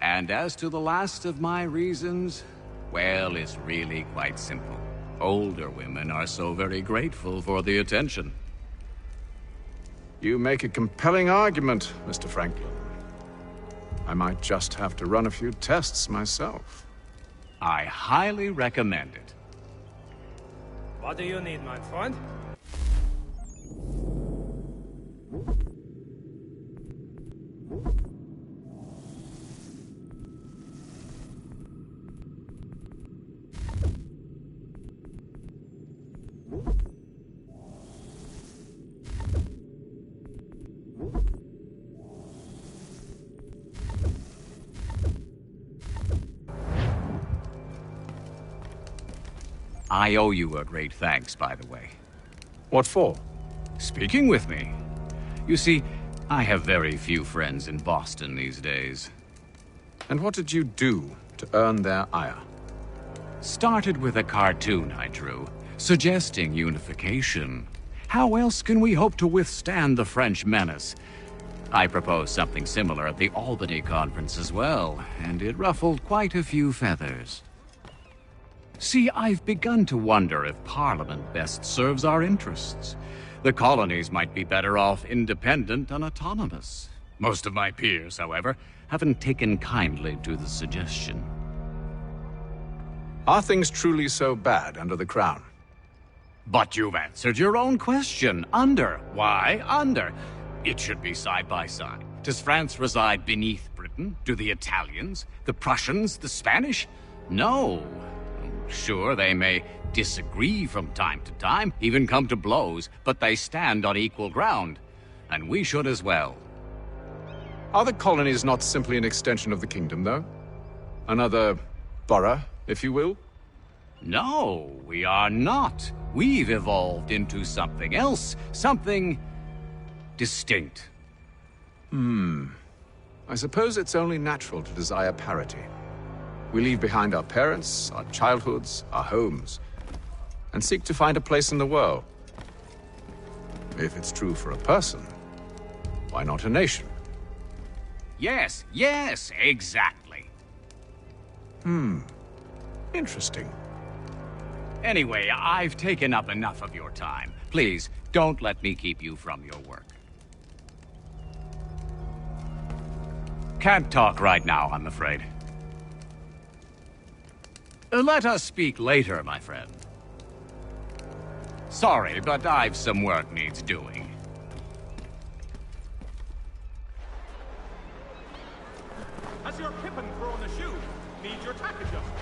H: And as to the last of my reasons, well, it's really quite simple. Older women are so very grateful for the attention.
A: You make a compelling argument, Mr. Franklin. I might just have to run a few tests myself.
H: I highly recommend it.
C: What do you need, my friend?
H: I owe you a great thanks, by the way.
A: What for?
H: Speaking with me. You see, I have very few friends in Boston these days.
A: And what did you do to earn their ire?
H: Started with a cartoon I drew, suggesting unification. How else can we hope to withstand the French menace? I proposed something similar at the Albany conference as well, and it ruffled quite a few feathers. See, I've begun to wonder if Parliament best serves our interests. The colonies might be better off independent and autonomous. Most of my peers, however, haven't taken kindly to the suggestion.
A: Are things truly so bad under the Crown?
H: But you've answered your own question. Under. Why under? It should be side by side. Does France reside beneath Britain? Do the Italians, the Prussians, the Spanish? No. Sure, they may disagree from time to time, even come to blows, but they stand on equal ground. And we should as well.
A: Are the colonies not simply an extension of the kingdom, though? Another borough, if you will?
H: No, we are not. We've evolved into something else, something distinct.
A: I suppose it's only natural to desire parity. We leave behind our parents, our childhoods, our homes, and seek to find a place in the world. If it's true for a person, why not a nation?
H: Yes, exactly.
A: Interesting.
H: Anyway, I've taken up enough of your time. Please, don't let me keep you from your work. Can't talk right now, I'm afraid. Let us speak later, my friend. Sorry, but I've some work needs doing.
M: Has your pippin thrown a shoe? Need your tack adjusted?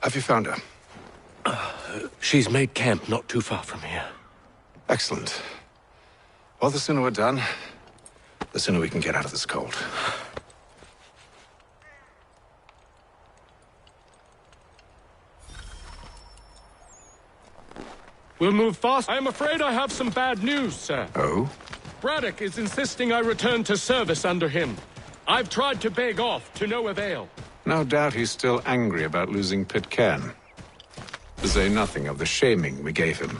A: Have you found her?
G: She's made camp not too far from here.
A: Excellent. Well, the sooner we're done, the sooner we can get out of this cold.
G: We'll move fast. I am afraid I have some bad news, sir.
A: Oh?
G: Braddock is insisting I return to service under him. I've tried to beg off, to no avail.
A: No doubt he's still angry about losing Pitcairn. To say nothing of the shaming we gave him.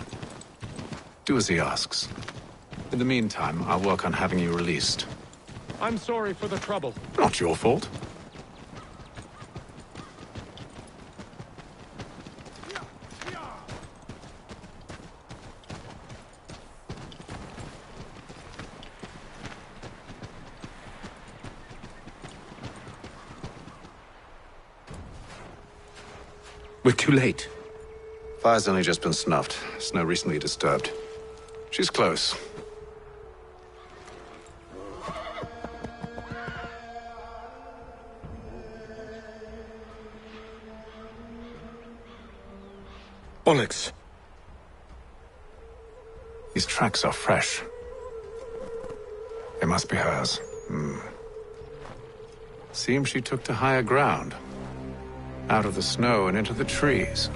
A: Do as he asks. In the meantime, I'll work on having you released.
G: I'm sorry for the trouble.
A: Not your fault.
G: We're too late.
A: Fire's only just been snuffed. Snow recently disturbed. She's close.
G: Bollocks.
A: These tracks are fresh. They must be hers. Seems she took to higher ground. Out of the snow and into the trees.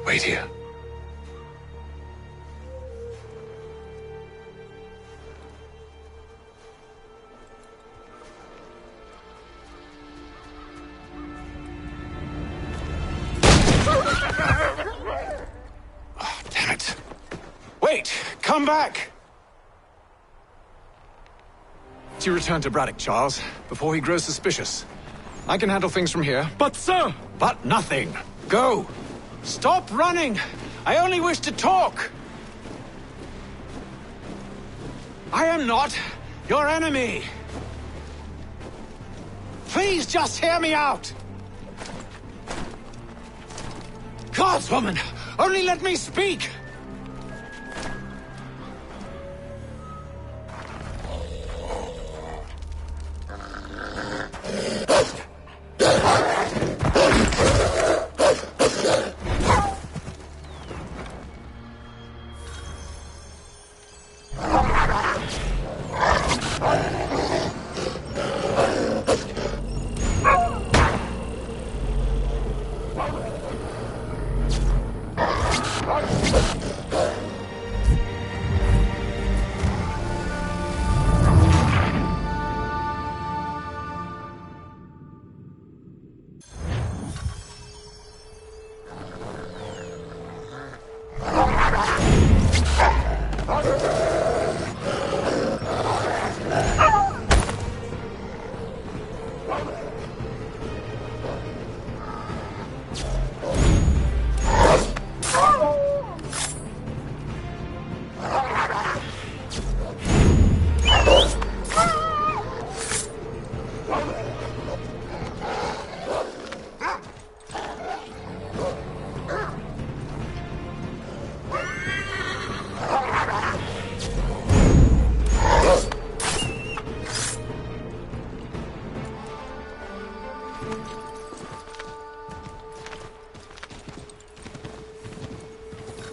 A: Wait here. Oh, damn it. Wait! Come back! You return to Braddock, Charles, before he grows suspicious. I can handle things from here.
B: But, sir!
A: But nothing. Go! Stop running! I only wish to talk! I am not your enemy! Please just hear me out! Gods, woman! Only let me speak!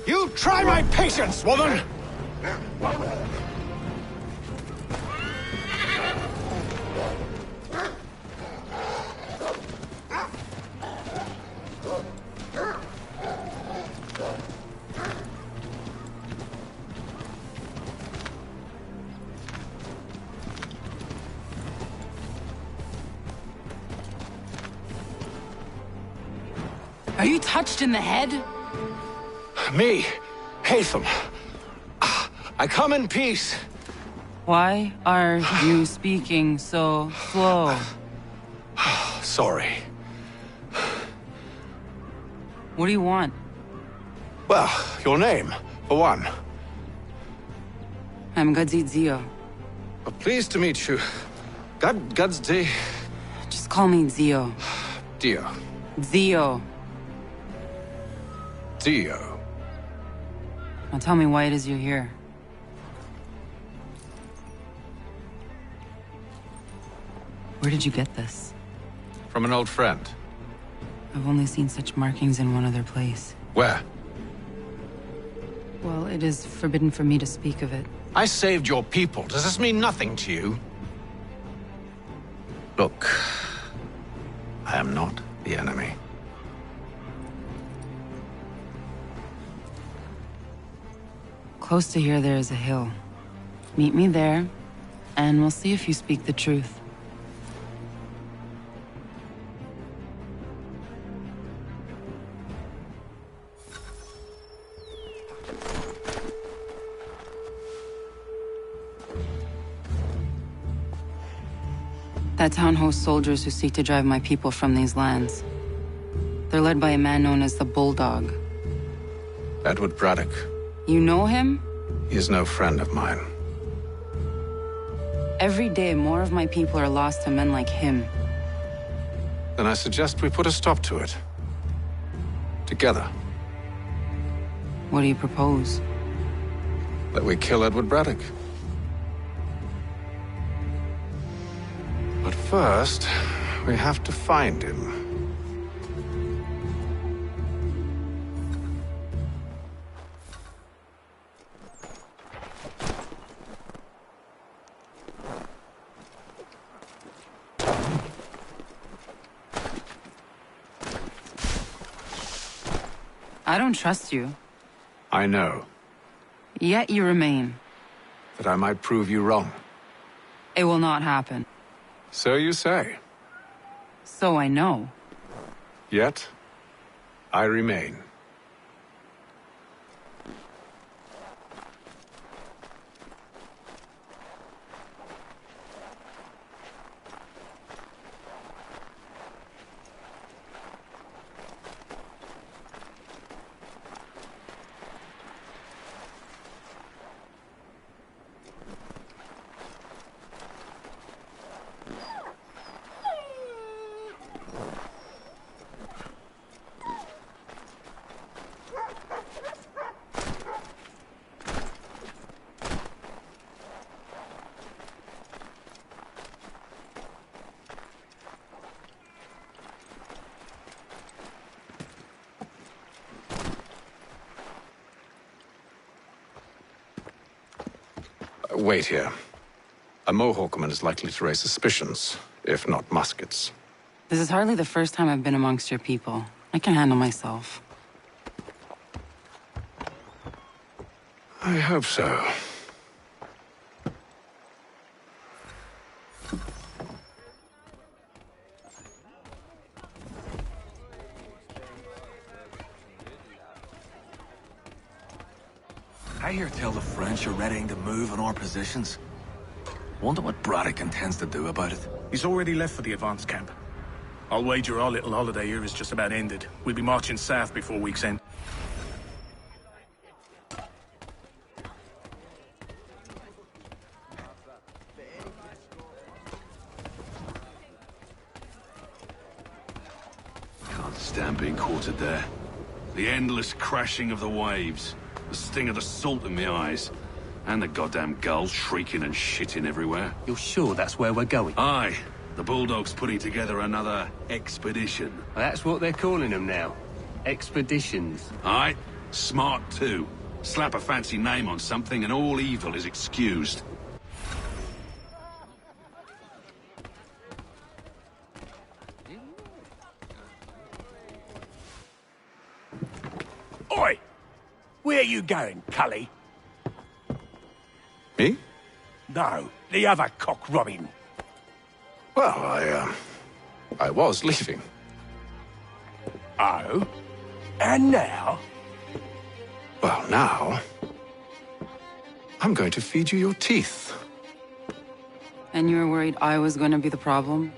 A: You try my patience, woman!
I: Are you touched in the head?
A: Me, Hatham. I come in peace.
I: Why are you speaking so slow?
A: Sorry.
I: What do you want?
A: Well, your name, for one.
I: I'm Gadzi Zio.
A: Pleased to meet you. Gadzi.
I: Just call me Zio.
A: Dio.
I: Zio.
A: Dio.
I: Now tell me why it is you're here. Where did you get this?
A: From an old friend.
I: I've only seen such markings in one other place.
A: Where?
I: Well, it is forbidden for me to speak of it.
A: I saved your people. Does this mean nothing to you? Look, I am not the enemy.
I: Close to here, there is a hill. Meet me there, and we'll see if you speak the truth. That town hosts soldiers who seek to drive my people from these lands. They're led by a man known as the Bulldog.
A: Edward Braddock.
I: You know him?
A: He is no friend of mine.
I: Every day, more of my people are lost to men like him.
A: Then I suggest we put a stop to it. Together.
I: What do you propose?
A: That we kill Edward Braddock. But first, we have to find him.
I: I don't trust you.
A: I know.
I: Yet you remain.
A: That I might prove you wrong.
I: It will not happen.
A: So you say.
I: So I know.
A: Yet, I remain. Wait here. A Mohawkman is likely to raise suspicions, if not muskets.
I: This is hardly the first time I've been amongst your people. I can handle myself.
A: I hope so.
U: I hear tell the French are readying to move on our positions. Wonder what Braddock intends to do about it.
M: He's already left for the advance camp. I'll wager our little holiday here is just about ended. We'll be marching south before week's end.
J: Can't stand being quartered there. The endless crashing of the waves. The sting of the salt in my eyes. And the goddamn gulls shrieking and shitting everywhere.
L: You're sure that's where we're going?
J: Aye. The Bulldog's putting together another expedition.
L: That's what they're calling them now. Expeditions.
J: Aye. Smart too. Slap a fancy name on something and all evil is excused.
N: Oi! Where you going, Cully?
A: Me?
N: No, the other cock Robin.
A: Well, I was leaving.
N: Oh? And now?
A: Well, now... I'm going to feed you your teeth.
I: And you were worried I was going to be the problem?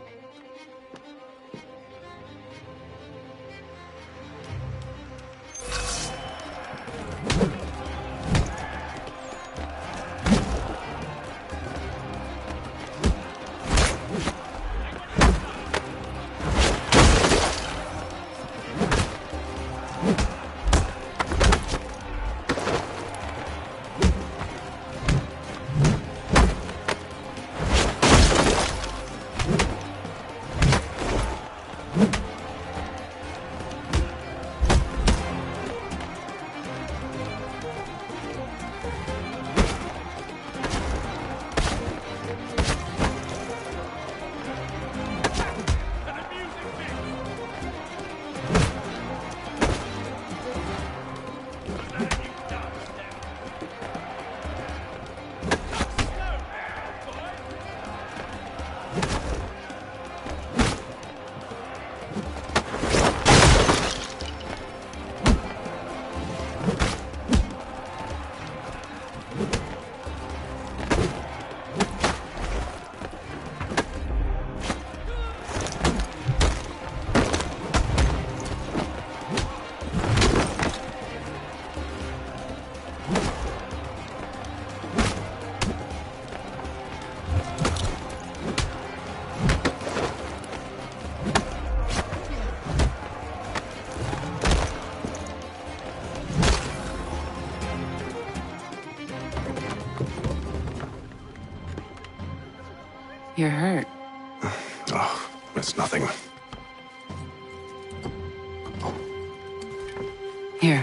I: You're hurt.
A: Oh, it's nothing.
I: Here.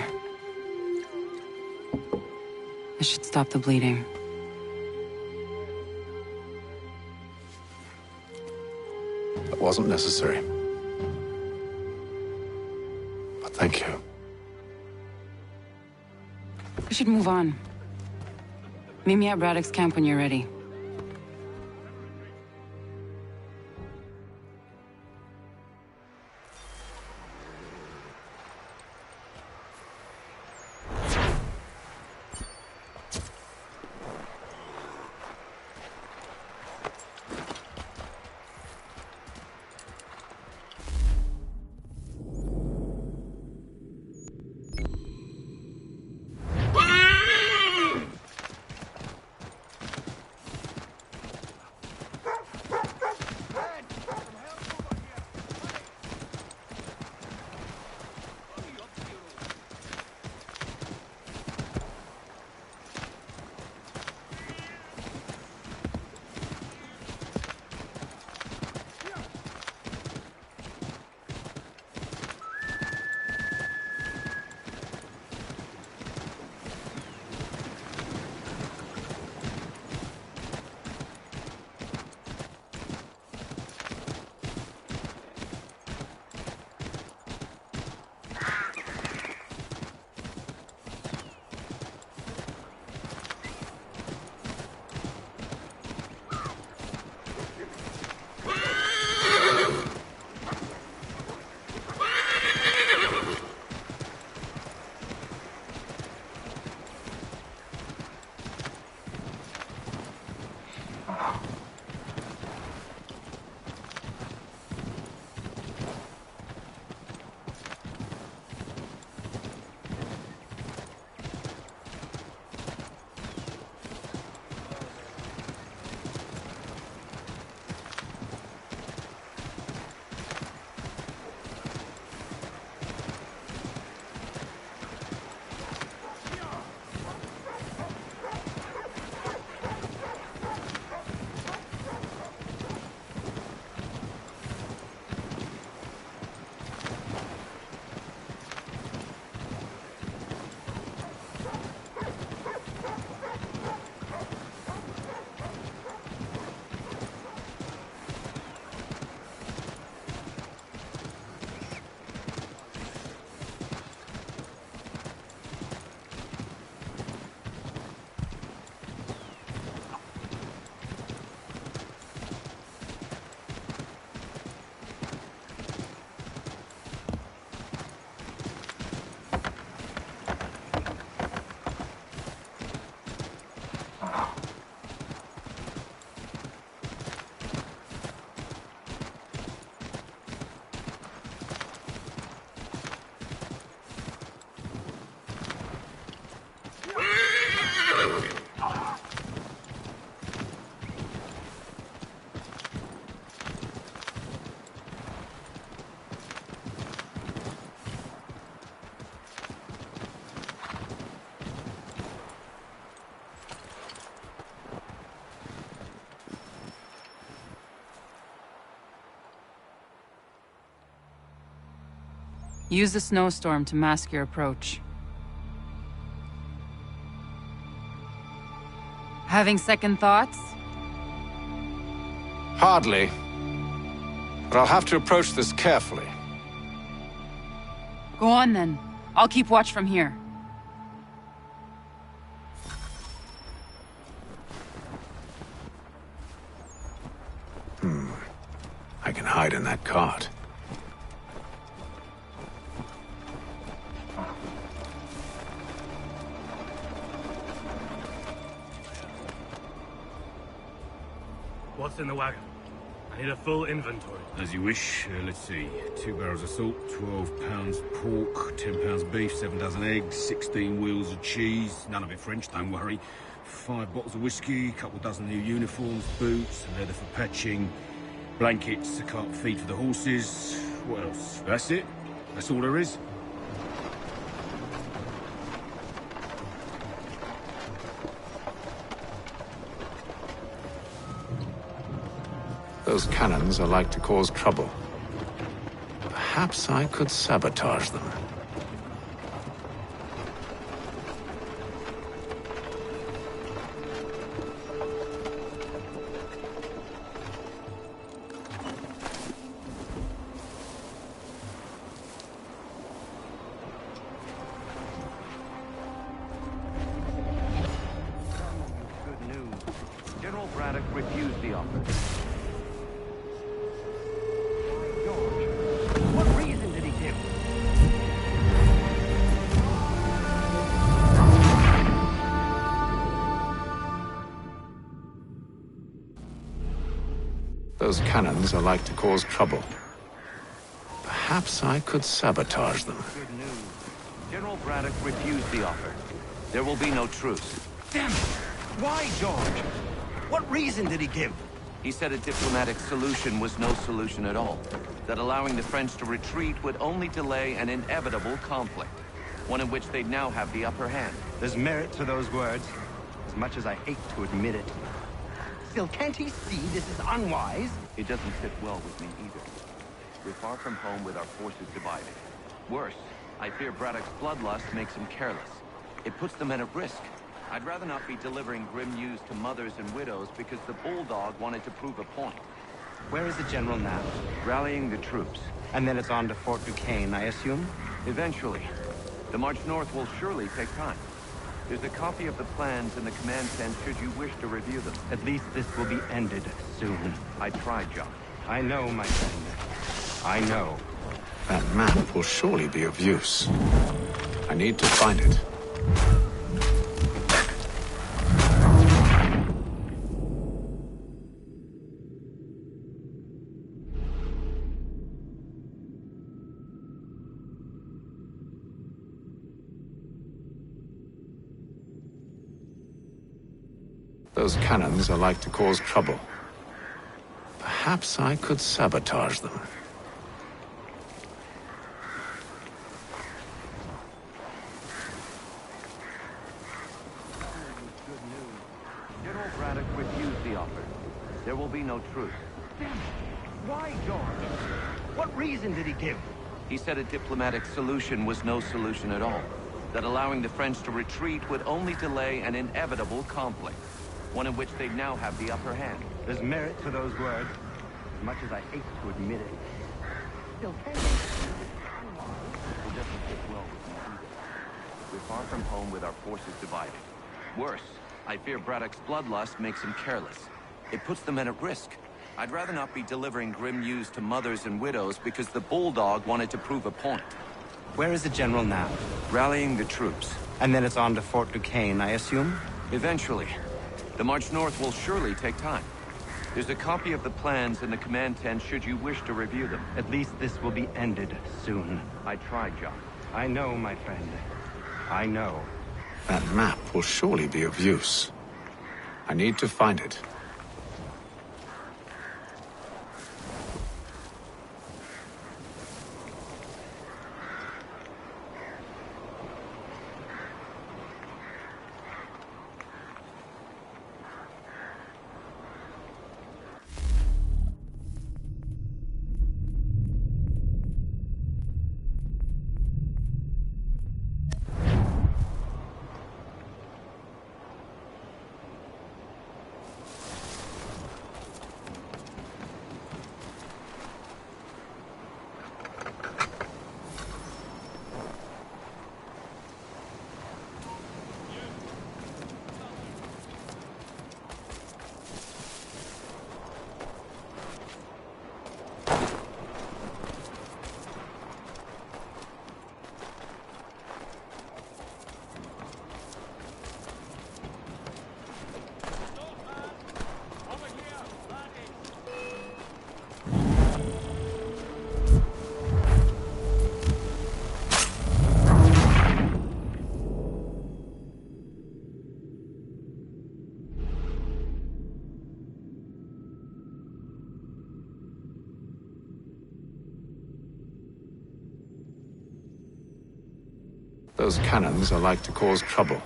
I: This should stop the bleeding.
A: It wasn't necessary. But thank you.
I: We should move on. Meet me at Braddock's camp when you're ready. Use the snowstorm to mask your approach. Having second thoughts?
A: Hardly. But I'll have to approach this carefully.
I: Go on then. I'll keep watch from here.
A: I can hide in that cart.
B: What's in the wagon? I need a full inventory.
J: As you wish. Let's see. 2 barrels of salt, 12 pounds pork, 10 pounds beef, 7 dozen eggs, 16 wheels of cheese. None of it French, don't worry. 5 bottles of whiskey, a couple dozen new uniforms, boots, leather for patching, blankets, a cart feed for the horses. What else? That's it. That's all there is.
A: Those cannons are like to cause trouble. Perhaps I could sabotage them.
P: the offer. George, what reason did he give?
A: Those cannons are like to cause trouble. Perhaps I could sabotage them.
P: Good news. General Braddock refused the offer. There will be no truce. Damn it! Why, George? What reason did he give? He said a diplomatic solution was no solution at all. That allowing the French to retreat would only delay an inevitable conflict. One in which they'd now have the upper hand.
R: There's merit to those words, as much as I hate to admit it.
P: Still, can't he see this is unwise? It doesn't sit well with me either. We're far from home with our forces divided. Worse, I fear Braddock's bloodlust makes him careless. It puts the men at risk. I'd rather not be delivering grim news to mothers and widows because the Bulldog wanted to prove a point.
R: Where is the general now?
P: Rallying the troops.
R: And then it's on to Fort Duquesne, I assume?
P: Eventually. The march north will surely take time. There's a copy of the plans in the command tent should you wish to review them.
R: At least this will be ended soon.
P: I tried, John.
R: I know, my friend. I know.
A: That map will surely be of use. I need to find it. Those cannons are like to cause trouble. Perhaps I could sabotage them.
P: Good news. General Braddock refused the offer. There will be no truce. Damn it. Why, George? What reason did he give? He said a diplomatic solution was no solution at all. That allowing the French to retreat would only delay an inevitable conflict. One in which they now have the upper hand.
R: There's merit to those words, as much as I hate to admit it.
P: Still, can you? It doesn't sit well with me either. We're far from home with our forces divided. Worse, I fear Braddock's bloodlust makes him careless. It puts the men at risk. I'd rather not be delivering grim news to mothers and widows because the Bulldog wanted to prove a point.
R: Where is the general now?
P: Rallying the troops.
R: And then it's on to Fort Duquesne, I assume?
P: Eventually. The march north will surely take time. There's a copy of the plans in the command tent should you wish to review them.
R: At least this will be ended soon.
P: I tried, John.
R: I know, my friend. I know.
A: That map will surely be of use. I need to find it. Those cannons are like to cause trouble.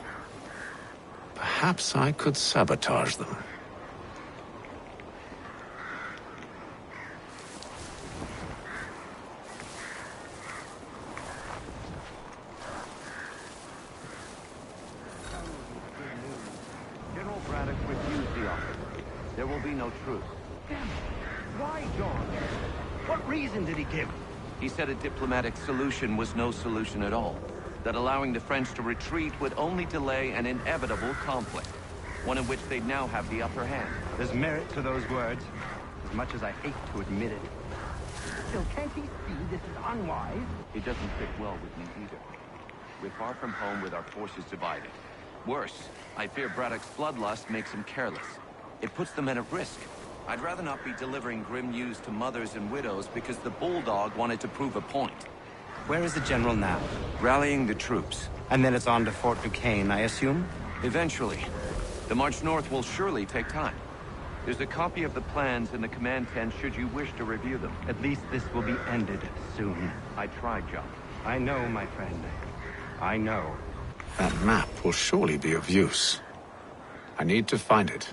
A: Perhaps I could sabotage them.
P: General Braddock refused the offer. There will be no truce. Damn it. Why, George? What reason did he give? He said a diplomatic solution was no solution at all. That allowing the French to retreat would only delay an inevitable conflict. one in which they'd now have the upper hand.
R: There's merit to those words, as much as I hate to admit it. Still, can't he see this is unwise?
P: It doesn't fit well with me either. We're far from home with our forces divided. Worse, I fear Braddock's bloodlust makes him careless. It puts the men at risk. I'd rather not be delivering grim news to mothers and widows because the Bulldog wanted to prove a point.
R: Where is the general now?
P: Rallying the troops.
R: And then it's on to Fort Duquesne, I assume?
P: Eventually. The march north will surely take time. There's a copy of the plans in the command tent should you wish to review them.
R: At least this will be ended soon.
P: I tried, John.
R: I know, my friend. I know.
A: That map will surely be of use. I need to find it.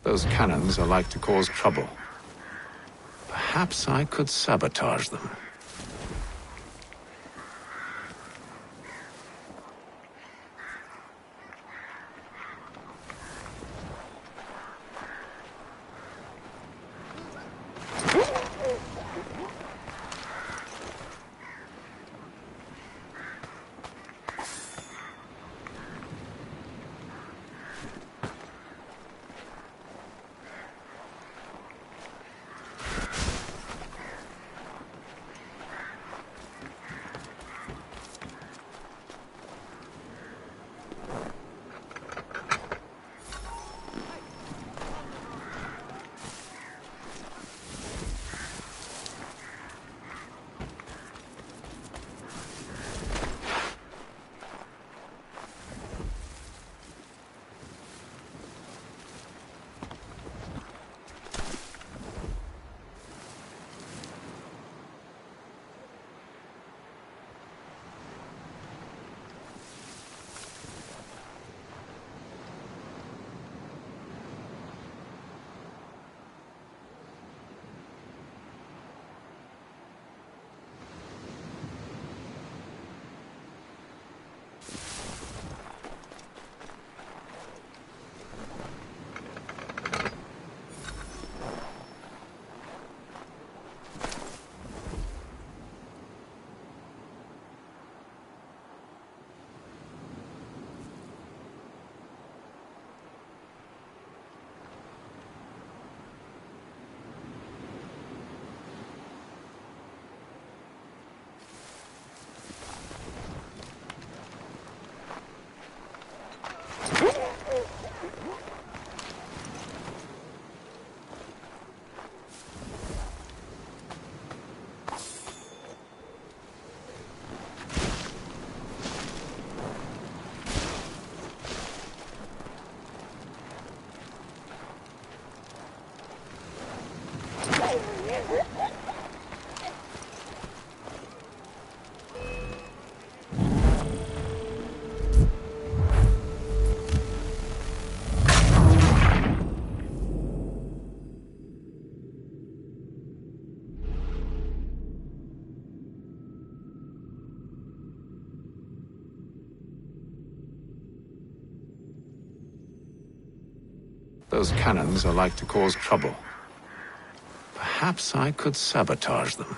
A: Those cannons are like to cause trouble. Perhaps I could sabotage them. Those cannons are like to cause trouble. Perhaps I could sabotage them.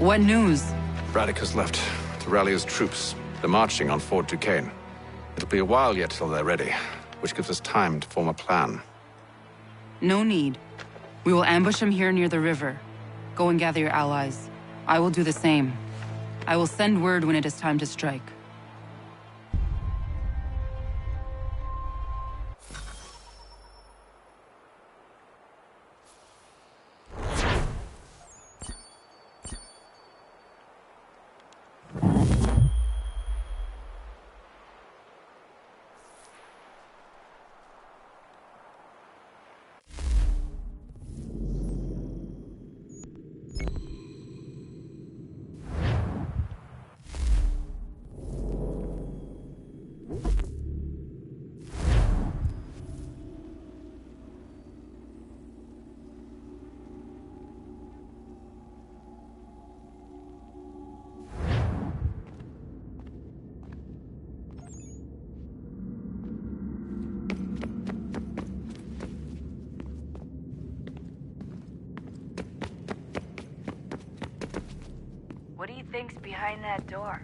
I: What news?
A: Braddock has left to rally his troops. They're marching on Fort Duquesne. It'll be a while yet till they're ready, which gives us time to form a plan.
I: No need. We will ambush him here near the river. Go and gather your allies. I will do the same. I will send word when it is time to strike.
O: What do you think's behind that door?